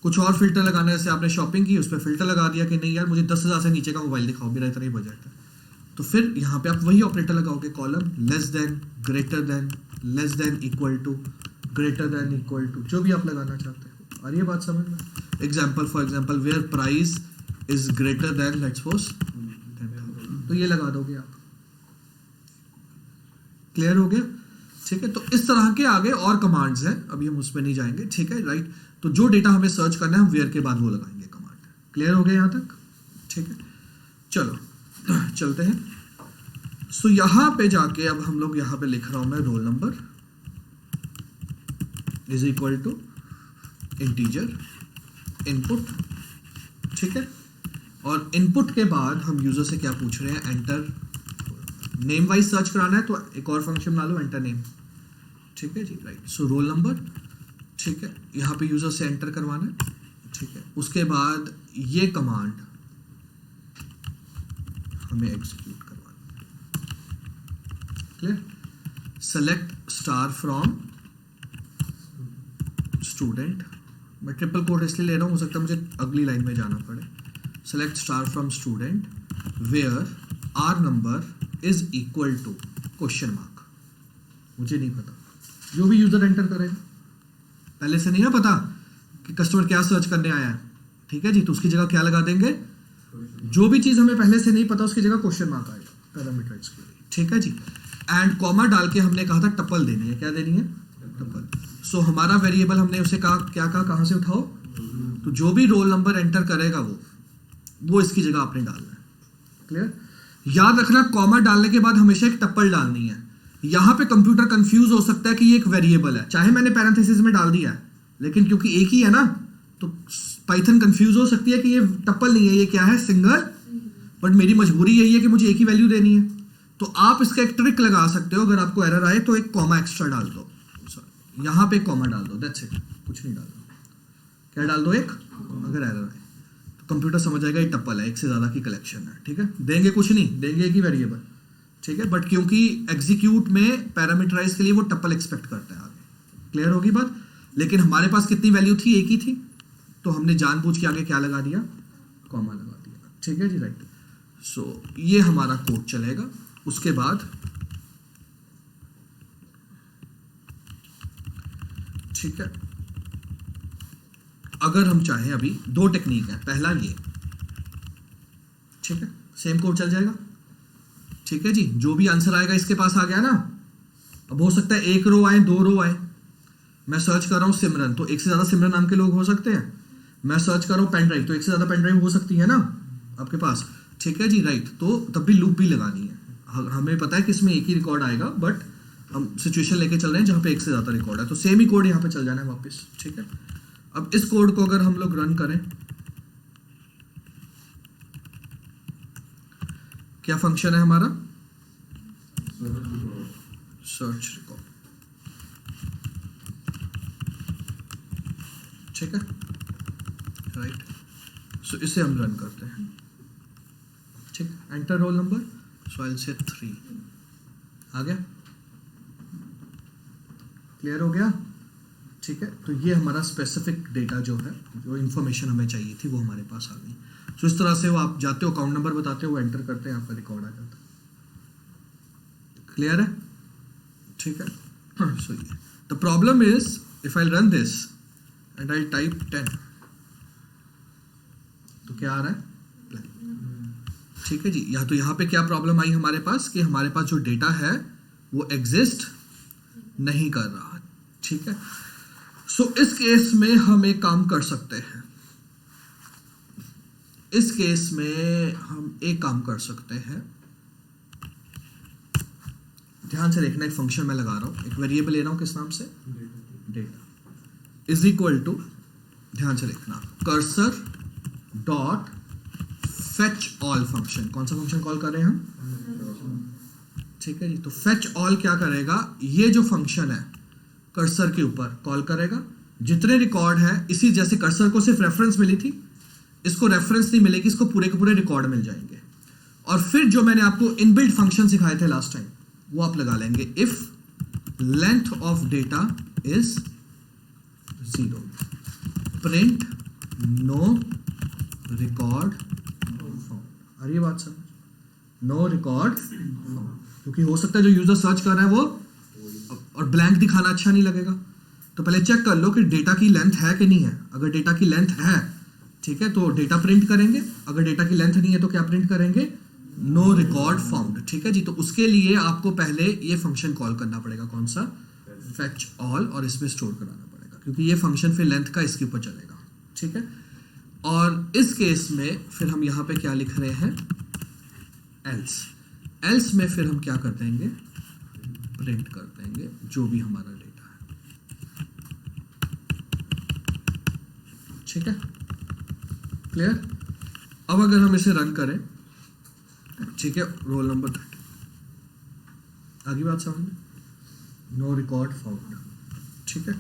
Speaker 1: कुछ और फिल्टर लगाना है, जैसे आपने शॉपिंग की, उस पर फिल्टर लगा दिया कि नहीं यार मुझे 10,000 से नीचे का मोबाइल दिखाओ, मेरा इतना ही बजट है। तो फिर यहाँ पे आप वही ऑपरेटर लगाओगे, column less than, greater than, less than, equal to, greater than, equal to, जो भी आप लगाना चाहते हो। आ रही है बात समझ में? Example, for example where price is greater than let's suppose 10,000, तो ये लगा दोगे आप। क्लियर हो गया? ठीक है। तो इस तरह के आगे और कमांड्स हैं, अभी हम उसमें नहीं जाएंगे, ठीक है, राइट। तो जो डेटा हमें सर्च करना है हम वेयर के बाद वो लगाएंगे कमांड। क्लियर हो गया यहां तक? ठीक है, चलो चलते हैं। सो यहां पे जाके अब हम लोग यहां पे लिख रहा हूं मैं, roll number is equal to integer input, ठीक है। और इनपुट के बाद हम यूजर से क्या पूछ रहे हैं, एंटर नेम वाइज सर्च कराना है, तो एक और फंक्शन बना लो, एंटर नेम, ठीक है जी, राइट। सो रोल नंबर, ठीक है, यहाँ पे यूजर से एंटर करवाना है, ठीक है। उसके बाद ये कमांड हमें एग्जीक्यूट करवाना है। Clear? Select star from student, मैं ट्रिपल कोट इसलिए ले रहा हूँ, हो सकता है मुझे अगली लाइन में जाना पड़े। Select star from student where R number is equal to question mark. मुझे नहीं पता, जो भी यूजर एंटर करेगा, पहले से नहीं ना पता कि कस्टमर क्या सर्च करने आया है, ठीक है जी, तो उसकी जगह क्या लगा देंगे, जो भी चीज हमें पहले से नहीं पता उसकी जगह क्वेश्चन मार्क आएगा पैरामीटराइज के लिए, ठीक है जी। एंड कॉमा डाल के हमने कहा था टपल देनी है, क्या देनी है, टपल। सो हमारा वेरिएबल हमने उसे कहा, क्या कहा, कहां से उठाओ, तो जो भी रोल नंबर एंटर करेगा वो इसकी जगह आपने डालना है। क्लियर? याद रखना, कॉमा डालने के बाद हमेशा एक टपल डालनी है। यहां पे कंप्यूटर कंफ्यूज हो सकता है कि ये एक वेरिएबल है, चाहे मैंने पैरेंथेसिस में डाल दिया है, लेकिन क्योंकि एक ही है ना, तो पाइथन कंफ्यूज हो सकती है कि ये टपल नहीं है, ये क्या है, सिंगल। बट मेरी मजबूरी यही है कि मुझे एक ही वैल्यू देनी है, तो आप इसका एक ट्रिक लगा सकते हो। अगर आपको एरर आए तो एक कॉमा एक्स्ट्रा डाल दो, यहां पे कॉमा डाल दो, दैट्स इट, कुछ नहीं डालना। क्या डाल दो, एक, अगर एरर आए तो कंप्यूटर समझ जाएगा ये टपल है, एक से ज्यादा की कलेक्शन है, ठीक है। देंगे कुछ नहीं, देंगे एक ही वेरिएबल, ठीक है। बट क्योंकि एग्जीक्यूट में पैरामीटराइज के लिए वो टपल एक्सपेक्ट करता है आगे। क्लियर होगी बात? लेकिन हमारे पास कितनी वैल्यू थी, एक ही थी, तो हमने जानबूझ के आगे क्या लगा दिया, कॉमा लगा दिया, ठीक है जी, राइट। सो ये हमारा कोड चलेगा। उसके बाद ठीक है, अगर हम चाहें, अभी दो टेक्निक है, पहला ये, ठीक है, सेम कोड चल जाएगा, ठीक है जी। जो भी आंसर आएगा इसके पास आ गया ना। अब हो सकता है एक रो आए, दो रो आए। मैं सर्च कर रहा हूं सिमरन, तो एक से ज्यादा सिमरन नाम के लोग हो सकते हैं। मैं सर्च कर रहा हूं पेन ड्राइव, तो एक से ज्यादा पेन ड्राइव हो सकती है ना आपके पास, ठीक है जी, राइट। तो तब भी लूप भी लगानी है। हमें पता है कि इसमें एक ही रिकॉर्ड आएगा, बट हम सिचुएशन लेके चल रहे हैं जहां पे एक से ज्यादा रिकॉर्ड है, तो सेम ही कोड यहां पे चल जाना है वापस, ठीक है। अब इस कोड को अगर हम लोग रन करें, क्या फंक्शन है हमारा, सर्च रिकॉर्ड, ठीक है, राइट। सो इसे हम रन करते हैं, ठीक। Enter roll number, so I will say 3 आ गया, क्लियर हो गया, ठीक है। तो ये हमारा स्पेसिफिक डेटा जो है, जो इन्फॉर्मेशन हमें चाहिए थी, वो हमारे पास आ गई। सो इस तरह से वो आप जाते हो, अकाउंट नंबर बताते हो, वो एंटर करते हैं, आपका रिकॉर्ड आ जाता है। क्लियर है, ठीक है। सो ये the problem is, if I run this and I type 10, तो क्या आ रहा है, ठीक है जी। या तो यहाँ पे क्या प्रॉब्लम आई हमारे पास, कि हमारे पास जो डेटा है वो एग्जिस्ट नहीं कर रहा, ठीक है। सो इस केस में हम एक काम कर सकते हैं, इस केस में हम एक काम कर सकते हैं, ध्यान से देखना, एक फंक्शन मैं लगा रहा हूं, एक वेरिएबल ले रहा हूं, किस नाम से, डेटा इज इक्वल टू, ध्यान से देखना, cursor dot fetch all function. कौन सा फंक्शन कॉल कर रहे हैं हम, ठीक है जी। तो फेच ऑल क्या करेगा, ये जो फंक्शन है कर्सर के ऊपर कॉल करेगा, जितने रिकॉर्ड है, इसी जैसे कर्सर को सिर्फ रेफरेंस मिली थी, इसको रेफरेंस नहीं मिलेगी, इसको पूरे के पूरे रिकॉर्ड मिल जाएंगे। और फिर जो मैंने आपको इनबिल्ट फंक्शन सिखाए थे लास्ट टाइम, वो आप लगा लेंगे, if length of data is 0 print no record found. आ रही है बात समझ, नो रिकॉर्ड फाउंड, क्योंकि हो सकता है जो यूजर सर्च कर रहा है वो, और ब्लैंक दिखाना अच्छा नहीं लगेगा, तो पहले चेक कर लो कि डेटा की लेंथ है कि नहीं है। अगर डेटा की लेंथ है, ठीक है, तो डेटा प्रिंट करेंगे। अगर डेटा की लेंथ नहीं है तो क्या प्रिंट करेंगे, नो रिकॉर्ड फाउंड, ठीक है जी। तो उसके लिए आपको पहले ये फंक्शन कॉल करना पड़ेगा, कौन सा, फेच ऑल, और इसमें स्टोर कराना पड़ेगा, क्योंकि ये फंक्शन फिर लेंथ का इसके ऊपर चलेगा, ठीक है। और इस केस में फिर हम यहां पे क्या लिख रहे हैं, एल्स। एल्स में फिर हम क्या कर देंगे, प्रिंट कर देंगे जो भी हमारा डेटा है, ठीक है, क्लियर। अब अगर हम इसे रन करें, ठीक है, रोल नंबर 30, आगे बात समझ में, नो रिकॉर्ड फाउंड, ठीक है।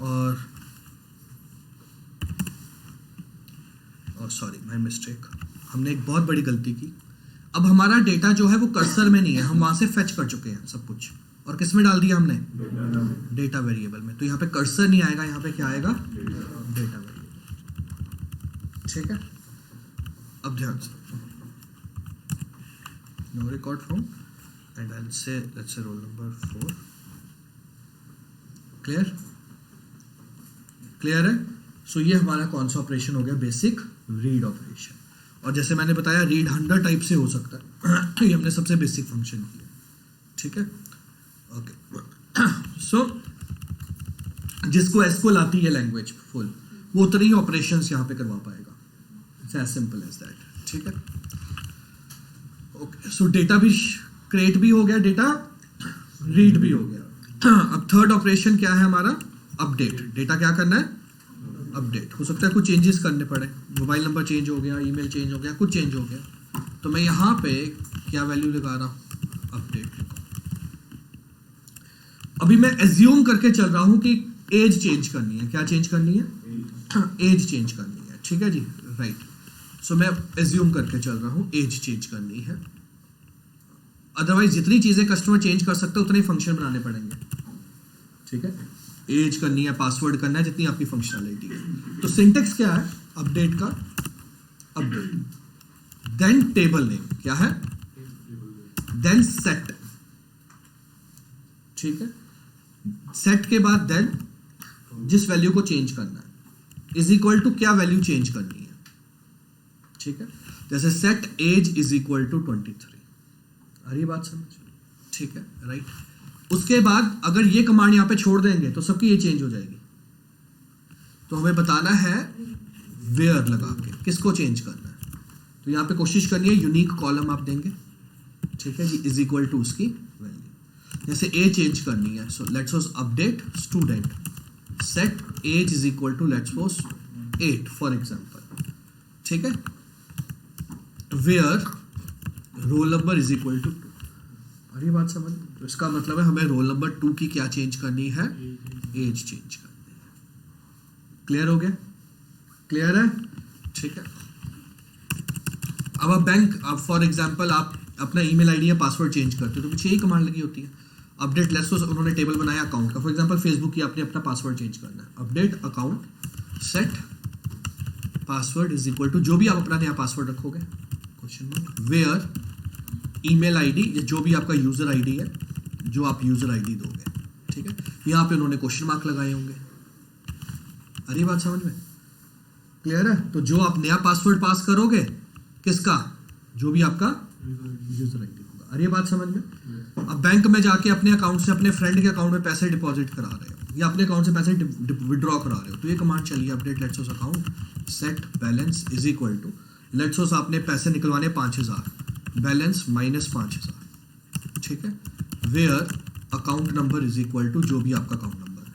Speaker 1: और सॉरी, माय मिस्टेक, हमने एक बहुत बड़ी गलती की। अब हमारा डेटा जो है वो कर्सर में नहीं है, हम वहां से फेच कर चुके हैं सब कुछ, और किस में डाल दिया हमने, डेटा वेरिएबल में। तो यहाँ पे कर्सर नहीं आएगा, यहाँ पे क्या आएगा, डेटा वेरिएबल। ठीक है, अब ध्यान से no record from and I will say let's say roll number 4। Clear है। सो ये हमारा कौन सा ऑपरेशन हो गया, बेसिक रीड ऑपरेशन। और जैसे मैंने बताया रीड 100 टाइप से हो सकता है तो ये हमने सबसे बेसिक फंक्शन किया। ठीक है, ओके। सो जिसको एसक्यूएल आती है लैंग्वेज फुल, वो उतनी ही ऑपरेशंस यहाँ पे करवा पाएगा। It's as simple as that. ठीक है, ओके। सो डेटा भी क्रिएट भी हो गया, डेटा रीड भी हो गया। अब थर्ड ऑपरेशन क्या है हमारा, अपडेट। डेटा क्या करना है, अपडेट। हो सकता है कुछ चेंजेस करने पड़े, मोबाइल नंबर चेंज हो गया, ईमेल चेंज हो गया, कुछ चेंज हो गया, तो मैं यहाँ पे क्या वैल्यू लगा रहा हूँ, अपडेट। अभी मैं एज्यूम करके चल रहा हूँ कि एज चेंज करनी है। क्या चेंज करनी है, एज चेंज करनी है। ठीक है जी, राइट। सो मैं एज्यूम करके चल रहा हूँ एज चेंज करनी है। अदरवाइज जितनी चीजें कस्टमर चेंज कर सकते हैं उतने फंक्शन बनाने पड़ेंगे। ठीक है, एज करनी है, पासवर्ड करना है, जितनी आपकी फंक्शनैलिटी है। तो सिंटेक्स क्या है अपडेट का, अपडेट देन टेबल नेम क्या है, देन सेट। ठीक है, सेट के बाद देन जिस वैल्यू को चेंज करना है इज इक्वल टू क्या वैल्यू चेंज करनी है। ठीक है, जैसे set age is equal to 23। अरे बात समझ, ठीक है, राइट। उसके बाद अगर ये कमांड यहां पे छोड़ देंगे तो सबकी ये चेंज हो जाएगी। तो हमें बताना है वेयर लगा के किसको चेंज करना है। तो यहां पे कोशिश करनी है यूनिक कॉलम आप देंगे। ठीक है जी, इज इक्वल टू उसकी वैल्यू। जैसे ए चेंज करनी है, so let's suppose update student set age is equal to let's suppose 8 for example. ठीक है, where roll number is equal to 2। और ये बात समझ, तो इसका मतलब है हमें रोल नंबर 2 की क्या चेंज करनी है, एज चेंज करनी है। क्लियर हो गया, क्लियर है। ठीक है, अब आप बैंक, अब फॉर एग्जांपल आप अपना ईमेल आईडी या पासवर्ड चेंज करते हो तो पीछे यही कमांड लगी होती है, अपडेट लेट्स सपोज उन्होंने टेबल बनाया अकाउंट का, फॉर एग्जांपल फेसबुक की, आपने अपना पासवर्ड चेंज करना है, update account set password is equal to जो भी आप अपना नया पासवर्ड रखोगे, question mark, where email ID या जो भी आपका यूजर आईडी है, जो आप यूजर आईडी दोगे। ठीक है, यहां पे उन्होंने क्वेश्चन मार्क लगाए होंगे। अरे बात समझ में, क्लियर है। तो जो आप नया पासवर्ड पास करोगे किसका, जो भी आपका यूजर आईडी होगा। अरे बात समझ में। अब बैंक में जाके अपने अकाउंट से अपने फ्रेंड के अकाउंट में पैसे डिपॉजिट करा रहे हो या अपने अकाउंट से पैसे विड्रॉ करा रहे हो, तो ये कमांड चलिए update let's suppose account set balance is equal to let's suppose आपने पैसे निकलवाने 5000, बैलेंस माइनस 5000। ठीक है, where account number is equal to जो भी आपका अकाउंट नंबर है।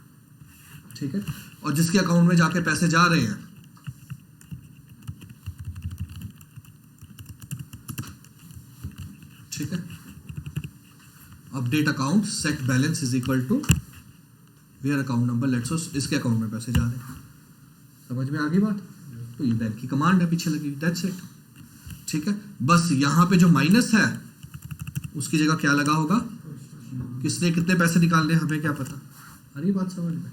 Speaker 1: ठीक है, और जिसके अकाउंट में जाके पैसे जा रहे हैं ठीक है, update account set balance is equal to where account number let's suppose इसके अकाउंट में पैसे जा रहे हैं। समझ में आ गई बात। तो ये बैंक की कमांड है पीछे लगी, दैट्स इट। ठीक है, बस यहां पे जो माइनस है उसकी जगह क्या लगा होगा, किसने कितने पैसे निकालने हमें क्या पता। अरे बात समझ में।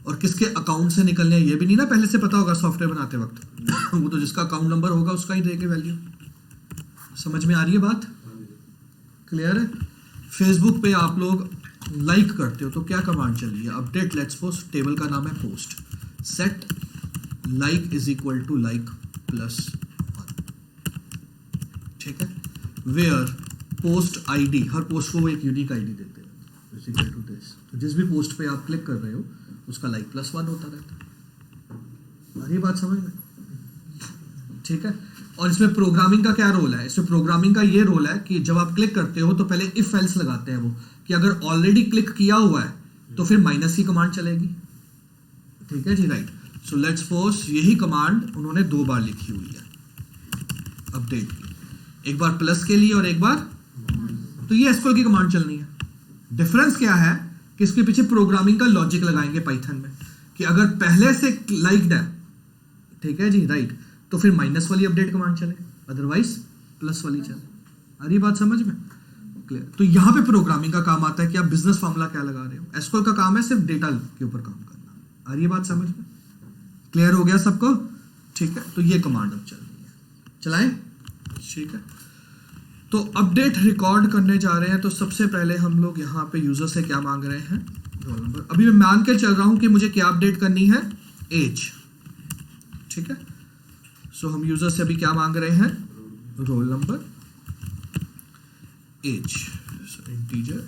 Speaker 1: और किसके अकाउंट से निकलने ये भी नहीं ना पहले से पता होगा सॉफ्टवेयर बनाते वक्त वो तो जिसका अकाउंट नंबर होगा उसका ही देगी वैल्यू। समझ में आ रही है बात, क्लियर है। फेसबुक पे आप लोग लाइक करते हो तो क्या कमांड चल रही है, अपडेट लेट्स सपोज टेबल का नाम है post set like is equal to like plus 1। ठीक है, वेयर पोस्ट आईडी, हर पोस्ट को वो एक यूनिक आईडी देते हैं इज इक्वल टू दिस। तो जिस भी पोस्ट पे आप क्लिक कर रहे हो उसका लाइक प्लस 1 होता रहता है। अरे बात समझ में, ठीक है। और इसमें प्रोग्रामिंग का क्या रोल है, इसमें प्रोग्रामिंग का ये रोल है कि जब आप क्लिक करते हो तो पहले इफ एल्स लगाते हैं वो, कि अगर ऑलरेडी क्लिक किया हुआ है तो फिर माइनस की कमांड चलेगी। ठीक है जी, राइट। सो लेट्स सपोज यही कमांड उन्होंने 2 बार लिखी हुई है अपडेट की, एक बार प्लस के लिए और एक बार, तो ये एसक्यूएल की कमांड चलनी है। डिफरेंस क्या है कि इसके पीछे प्रोग्रामिंग का लॉजिक लगाएंगे पाइथन में, कि अगर पहले से लाइक्ड है, ठीक है जी, राइट, तो फिर माइनस वाली अपडेट कमांड चले, अदरवाइज प्लस वाली चले। अरे बात समझ में, क्लियर। तो यहाँ पे प्रोग्रामिंग का काम आता है कि आप बिजनेस फॉर्मूला क्या लगा रहे हो। एसक्यूएल का काम है सिर्फ डेटा के ऊपर काम करना। आ रही है बात समझ में? क्लियर हो गया सबको? ठीक है, तो ये कमांड अब चल रही है, चलाएं। ठीक है, तो अपडेट रिकॉर्ड करने जा रहे हैं। तो सबसे पहले हम लोग यहाँ पे यूजर से क्या मांग रहे हैं? Roll number. अभी मैं मान के चल रहा हूं कि मुझे क्या अपडेट करनी है? एज। ठीक है, सो हम यूजर से अभी क्या मांग रहे हैं? Roll number, age, integer,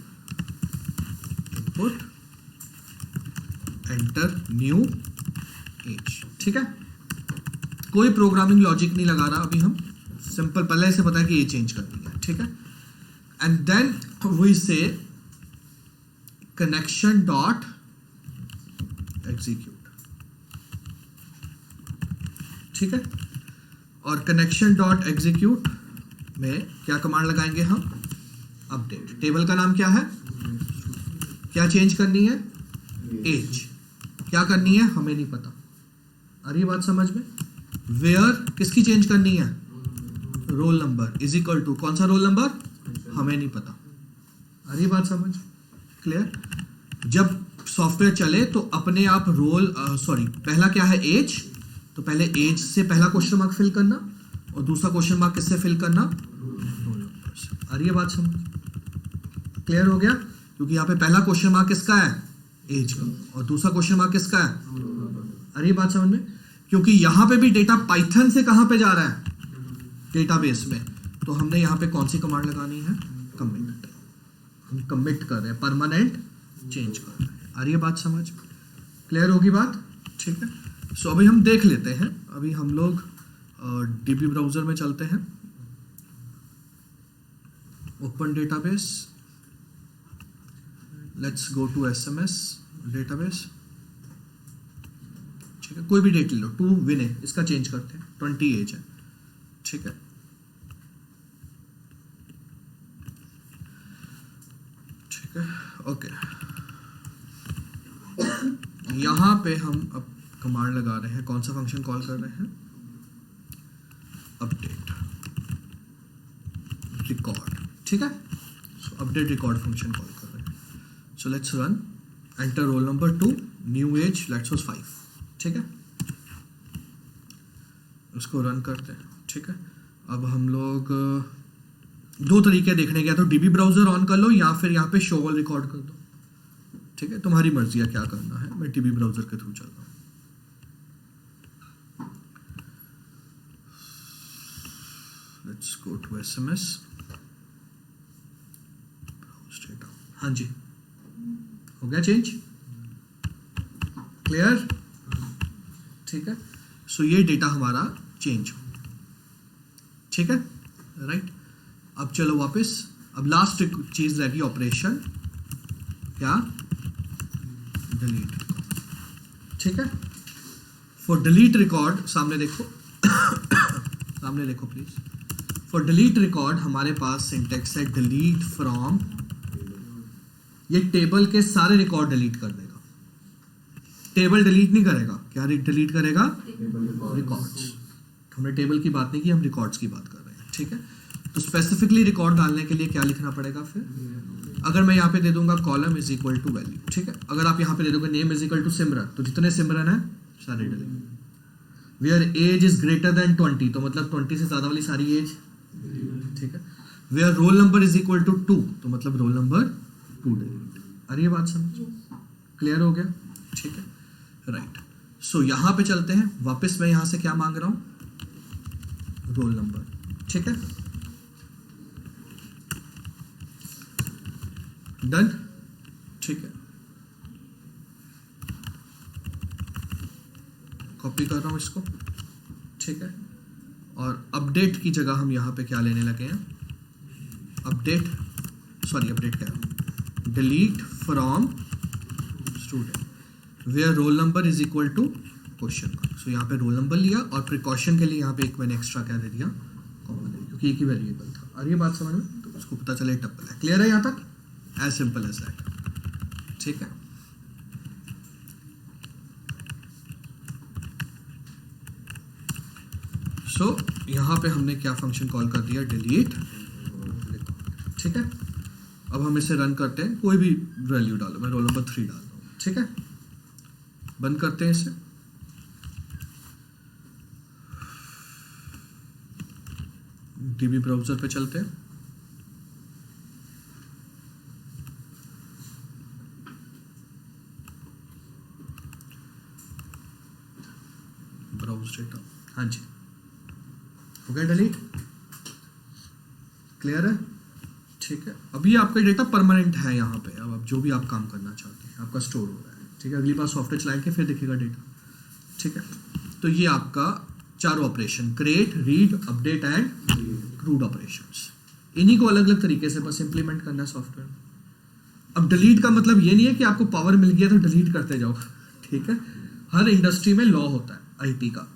Speaker 1: input, enter new age. ठीक है, कोई प्रोग्रामिंग लॉजिक नहीं लगा रहा अभी, हम सिंपल पहले से पता है कि ये चेंज करनी है। ठीक है, एंड देन वी से कनेक्शन डॉट एग्जीक्यूट। ठीक है, और कनेक्शन डॉट एग्जीक्यूट में क्या कमांड लगाएंगे हम? अपडेट। टेबल का नाम क्या है? क्या चेंज करनी है? एज। क्या करनी है? हमें नहीं पता। आ रही बात समझ में? वेयर किसकी चेंज करनी है? Roll number is equal to कौन सा रोल नंबर? हमें नहीं पता। आ रही बात समझ? क्लियर। जब सॉफ्टवेयर चले तो अपने आप पहला क्या है? एज। तो पहले एज से पहला क्वेश्चन मार्क फिल करना और दूसरा क्वेश्चन मार्क किससे फिल करना? रोल नंबर से। आ रही है बात समझ? क्लियर हो गया? क्योंकि यहाँ पे पहला क्वेश्चन मार्क किसका है? एज का, और दूसरा क्वेश्चन मार्क किसका है? आ रही है बात समझ में? क्योंकि यहां पे भी डेटा पाइथन से कहां पे जा रहा है? डेटाबेस में। तो हमने यहां पे कौन सी कमांड लगानी है? कमिट। हम कमिट कर रहे हैं, परमानेंट चेंज कर रहे हैं। आ रही है बात समझ? क्लियर होगी बात? ठीक है, सो अभी हम देख लेते हैं। अभी हम लोग डीबी ब्राउजर में चलते हैं, open database, let's go to SMS database. ठीक है, कोई भी डेट ले लो, 2 विनय, इसका चेंज करते हैं, 20 एज है। ठीक है, ठीक है, ओके। यहां पे हम अब कमांड लगा रहे हैं, कौन सा फंक्शन कॉल कर रहे हैं? Update record. ठीक है, सो अपडेट रिकॉर्ड फंक्शन कॉल कर रहे हैं। So let's run, enter roll number 2, new age, let's suppose 5। ठीक है, उसको रन करते हैं। ठीक है, अब हम लोग 2 तरीके देखने गया, तो डीबी ब्राउजर ऑन कर लो या फिर यहाँ पे शो ऑल रिकॉर्ड कर दो। ठीक है, तुम्हारी मर्जी है क्या करना है। मैं डीबी ब्राउजर के थ्रू चल रहा हूँ। लेट्स गो टू एसएमएस, हाँ जी, हो गया चेंज? क्लियर? ठीक है, सो ये डेटा हमारा चेंज हो। ठीक है, राइट। अब चलो वापस, अब लास्ट चीज रहेगी ऑपरेशन, क्या? डिलीट। ठीक है, फॉर डिलीट रिकॉर्ड, सामने देखो सामने देखो प्लीज। फॉर डिलीट रिकॉर्ड हमारे पास सिंटेक्स है डिलीट फ्रॉम, ये टेबल के सारे रिकॉर्ड डिलीट कर देगा। टेबल डिलीट नहीं करेगा, क्या डिलीट करेगा? रिकॉर्ड्स। हमने टेबल की बात नहीं की, हम रिकॉर्ड्स की बात कर रहे हैं। ठीक है, तो स्पेसिफिकली रिकॉर्ड डालने के लिए क्या लिखना पड़ेगा फिर? अगर मैं यहाँ पे दे दूंगा column is equal to value. ठीक है, अगर आप यहाँ पे दे दोगे name is equal to Simran, तो जितने सिमरन है सारे delete. Where age is greater than 20, तो मतलब 20 से ज्यादा वाली सारी एज। ठीक है, where roll number is equal to 2, तो मतलब रोल नंबर 2 डिलीट। अरे ये बात समझो? क्लियर हो गया? ठीक है, राइट। सो यहां पे चलते हैं वापस। मैं यहां से क्या मांग रहा हूं? Roll number. ठीक है, डन। ठीक है, कॉपी कर रहा हूं इसको। ठीक है, और अपडेट की जगह हम यहां पे क्या लेने लगे हैं? अपडेट क्या है? Delete from student where roll number is equal to question mark. So यहाँ पे रोल नंबर लिया और प्रिकॉशन के लिए यहाँ पे एक मैंने एक्स्ट्रा क्या दे दिया? कॉमन दे, क्योंकि एक ही वेरिएबल था। और ये बात समझ में? तो उसको पता चले टप्पल है। क्लियर है यहाँ तक? As simple as that. ठीक है, सो यहाँ पे हमने क्या फंक्शन कॉल कर दिया? डिलीट। ठीक है, अब हम इसे रन करते हैं, कोई भी वैल्यू डालो, मैं रोल नंबर 3 डाल रहा हूँ, ठीक है। बंद करते हैं इसे। डीबी ब्राउजर पे चलते हैं। ब्राउज डेटा, हाँ जी, हो गया डिलीट, क्लियर है, ठीक है। अभी आपका डेटा परमानेंट है यहाँ पे, अब आप जो भी आप काम करना चाहते हैं आपका स्टोर हो रहा है, ठीक है। अगली बार सॉफ्टवेयर चलाएंगे फिर दिखेगा डेटा, ठीक है। तो ये आपका चारों operation, create, read, update and crude operations, इन्हीं को अलग अलग तरीके से बस इंप्लीमेंट करना है सॉफ्टवेयर में। अब डिलीट का मतलब ये नहीं है कि आपको पावर मिल गया तो डिलीट करते जाओ, ठीक है। हर इंडस्ट्री में लॉ होता है आईटी का।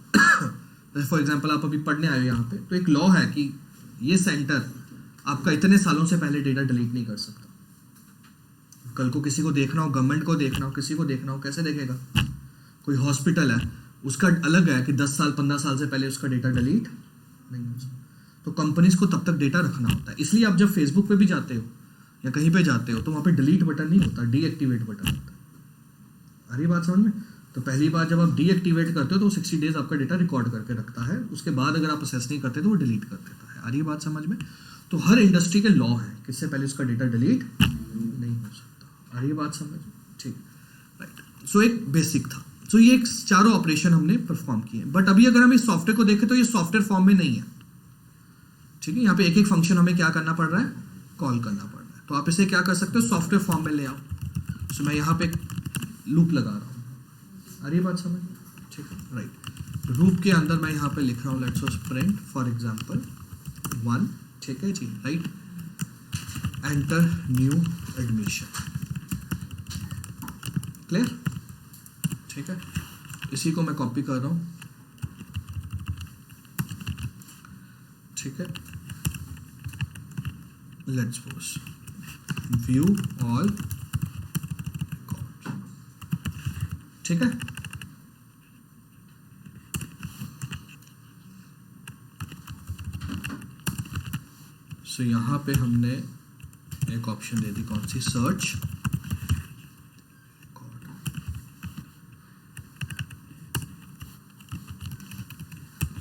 Speaker 1: फॉर एग्जांपल आप अभी पढ़ने आए हो यहाँ पे, तो एक लॉ है कि ये सेंटर आपका इतने सालों से पहले डेटा डिलीट नहीं कर सकता। कल को किसी को देखना हो, गवर्नमेंट को देखना हो, किसी को देखना हो, कैसे देखेगा? कोई हॉस्पिटल है, उसका अलग है कि 10 साल 15 साल से पहले उसका डेटा डिलीट नहीं हो सकता। तो कंपनीज को तब तक डेटा रखना होता है। इसलिए आप जब फेसबुक पे भी जाते हो या कहीं पे जाते हो तो वहाँ पे डिलीट बटन नहीं होता, डीएक्टिवेट बटन होता है। आ रही बात समझ में? तो पहली बार जब आप डीएक्टिवेट करते हो तो 60 डेज आपका डेटा रिकॉर्ड करके रखता है, उसके बाद अगर आप असेस नहीं करते तो वो डिलीट कर देता है। आ रही बात समझ में? तो हर इंडस्ट्री के लॉ हैं कि इससे पहले उसका डेटा डिलीट नहीं हो सकता। आ रही बात समझ में? ठीक, राइट। सो एक बेसिक था। सो ये एक चारों ऑपरेशन हमने परफॉर्म किए। बट अभी अगर हम इस सॉफ्टवेयर को देखें तो ये सॉफ्टवेयर फॉर्म में नहीं है, ठीक है। यहाँ पे एक एक फंक्शन हमें क्या करना पड़ रहा है, कॉल करना पड़ रहा है। तो आप इसे क्या कर सकते हो, सॉफ्टवेयर फॉर्म में ले आओ। सो मैं यहाँ पे एक लूप लगा रहा हूँ, आ रही बात समझ, ठीक है, राइट। लूप के अंदर मैं यहाँ पे लिख रहा हूँ let's suppose print for example 1, ठीक है जी, right. Enter new admission, clear, ठीक है। इसी को मैं कॉपी कर रहा हूँ, ठीक है। लेट्स सपोज व्यू ऑल, ठीक है। सो यहाँ पे हमने एक ऑप्शन दे दी, कौन सी, सर्च।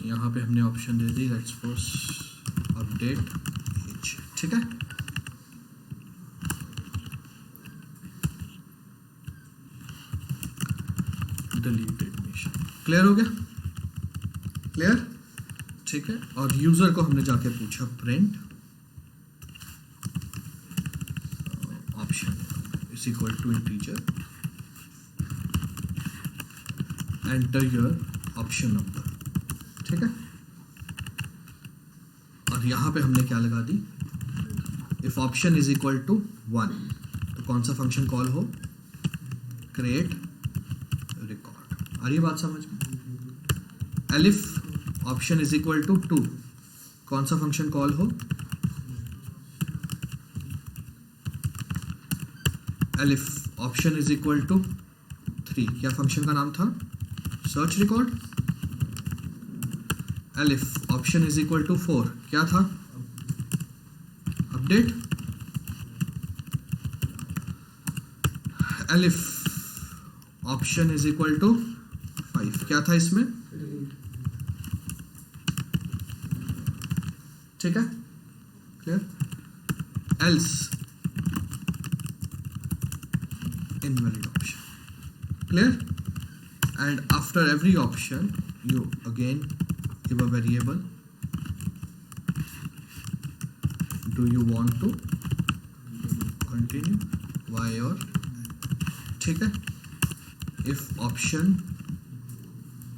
Speaker 1: यहाँ पे हमने ऑप्शन दे दी लेट्स सपोज अपडेट एज, ठीक है। डिलीट एडमिशन, क्लियर हो गया, क्लियर, ठीक है। और यूजर को हमने जाके पूछा print option is equal to integer, enter your option number, ठीक है। और यहां पे हमने क्या लगा दी, if option is equal to 1 तो कौन सा फंक्शन कॉल हो, क्रिएट रिकॉर्ड। आ रही बात समझ में? Elif option is equal to 2 कौन सा फंक्शन कॉल हो, elif option is equal to 3 क्या फंक्शन का नाम था, search record. Elif option is equal to 4 क्या था, update. Elif option is equal to 5 क्या था इसमें, ठीक है, clear. Else invalid option, clear. And after every option you again give a variable, do you want to continue, y or, ठीक है। if option,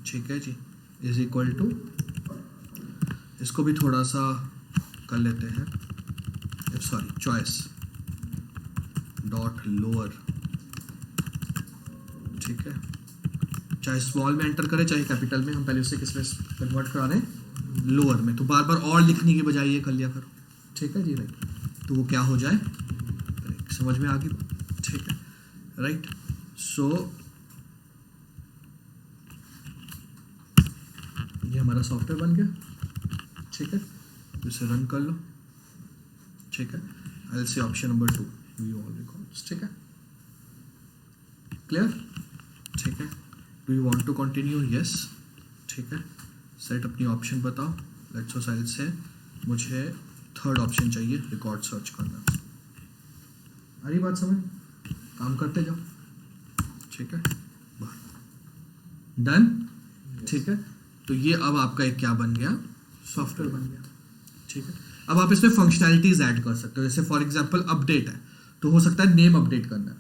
Speaker 1: ठीक है जी, is equal to, इसको भी थोड़ा सा कर लेते हैं, सॉरी choice डॉट लोअर, ठीक है। चाहे स्मॉल में एंटर करें चाहे कैपिटल में, हम पहले उसे किस में कन्वर्ट करा रहे हैं, लोअर में। तो बार बार और लिखने की बजाय ये कर लिया करो, ठीक है जी, राइट। तो वो क्या हो जाए, समझ में आ गई, ठीक है, राइट। सो ये हमारा सॉफ्टवेयर बन गया, ठीक है। इसे रन कर लो, ठीक है। I'll say option number 2, view all records. ठीक है, क्लियर? ठीक है, do you want to continue? Yes, ठीक है, सेट अपनी ऑप्शन बताओ। लेट्स सपोज से मुझे थर्ड ऑप्शन चाहिए, रिकॉर्ड सर्च करना। आ रही बात समझ? काम करते जाओ, ठीक है, डन, ठीक है। तो ये अब आपका एक क्या बन गया, सॉफ्टवेयर बन गया, ठीक है। अब आप इसमें फंक्शनैलिटीज ऐड कर सकते हो, जैसे फॉर एग्जांपल अपडेट है तो हो सकता है नेम अपडेट करना है,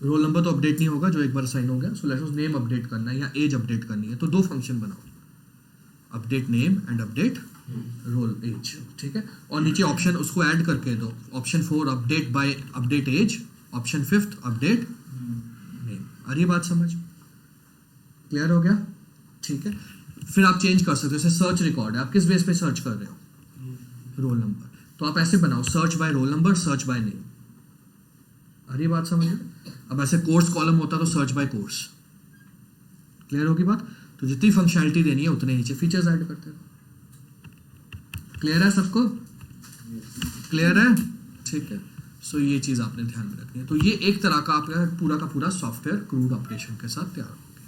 Speaker 1: रोल नंबर तो अपडेट नहीं होगा जो एक बार साइन हो गया, सो लेट्स सपोज नेम अपडेट करना है या एज अपडेट करनी है, तो दो फंक्शन बनाओ, update name and update roll age, ठीक है। और नीचे ऑप्शन उसको ऐड करके दो, option 4 update by update age, option 5 update name. आ रही बात समझ? क्लियर हो गया, ठीक है। फिर आप चेंज कर सकते हो, जैसे सर्च रिकॉर्ड है, आप किस बेस पे सर्च कर रहे हो? रोल नंबर, तो आप ऐसे बनाओ, search by roll number, search by name. आ रही बात समझ? अब ऐसे कोर्स कॉलम होता तो सर्च बाय कोर्स। क्लियर होगी बात? तो जितनी फंक्शनैलिटी देनी है उतने नीचे फीचर्स ऐड करते हैं। क्लियर है सबको? क्लियर है, ठीक है। सो ये चीज आपने ध्यान में रखनी है। तो ये एक तरह का आपका पूरा का पूरा सॉफ्टवेयर क्रूड ऑपरेशन के साथ तैयार हो गया,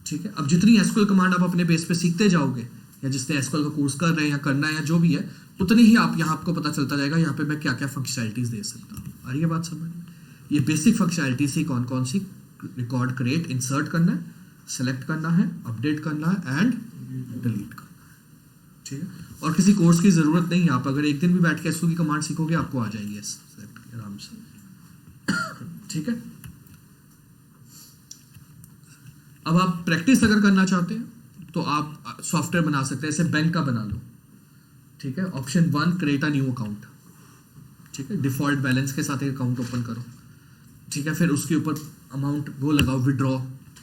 Speaker 1: ठीक है। अब जितनी एसक्यूएल कमांड आप अपने बेस पे सीखते जाओगे, या जिसने एसक्यूएल का कोर्स कर रहे हैं या करना है या जो भी है, उतनी ही आप यहाँ आपको पता चलता जाएगा यहाँ पे मैं क्या क्या फंक्शनैलिटीज दे सकता हूँ। आ रही है बात समझ? ये बेसिक फंक्शनैलिटी से कौन कौन सी, रिकॉर्ड क्रिएट, इंसर्ट करना है, सेलेक्ट करना है, अपडेट करना है एंड डिलीट करना, ठीक है। और किसी कोर्स की जरूरत नहीं है, आप अगर एक दिन भी बैठ के एसक्यूएल की कमांड सीखोगे आपको आ जाएगी आराम से, ठीक है। अब आप प्रैक्टिस अगर करना चाहते हैं तो आप सॉफ्टवेयर बना सकते हैं, जैसे बैंक का बना लो, ठीक है। Option 1 create a new account, ठीक है, डिफॉल्ट बैलेंस के साथ एक अकाउंट ओपन करो, ठीक है। फिर उसके ऊपर अमाउंट वो लगाओ, विड्रॉ,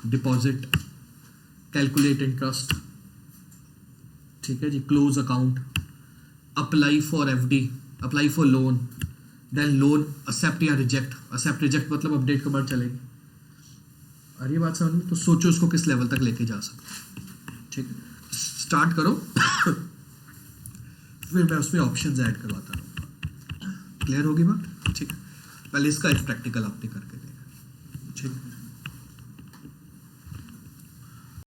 Speaker 1: डिपॉजिट, कैलकुलेट इंटरेस्ट, ठीक है जी, close account, apply for FD, apply for loan, then loan accept या रिजेक्ट। एक्सेप्ट रिजेक्ट मतलब अपडेट कब चलेगी। अरे बात समझ में? तो सोचो उसको किस लेवल तक लेके जा सकते, ठीक है। स्टार्ट करो फिर मैं उसमें ऑप्शंस ऐड करवाता रहूँगा। क्लियर होगी बात? ठीक है। पहले इसका एक प्रैक्टिकल आपने करके देखा, ठीक है।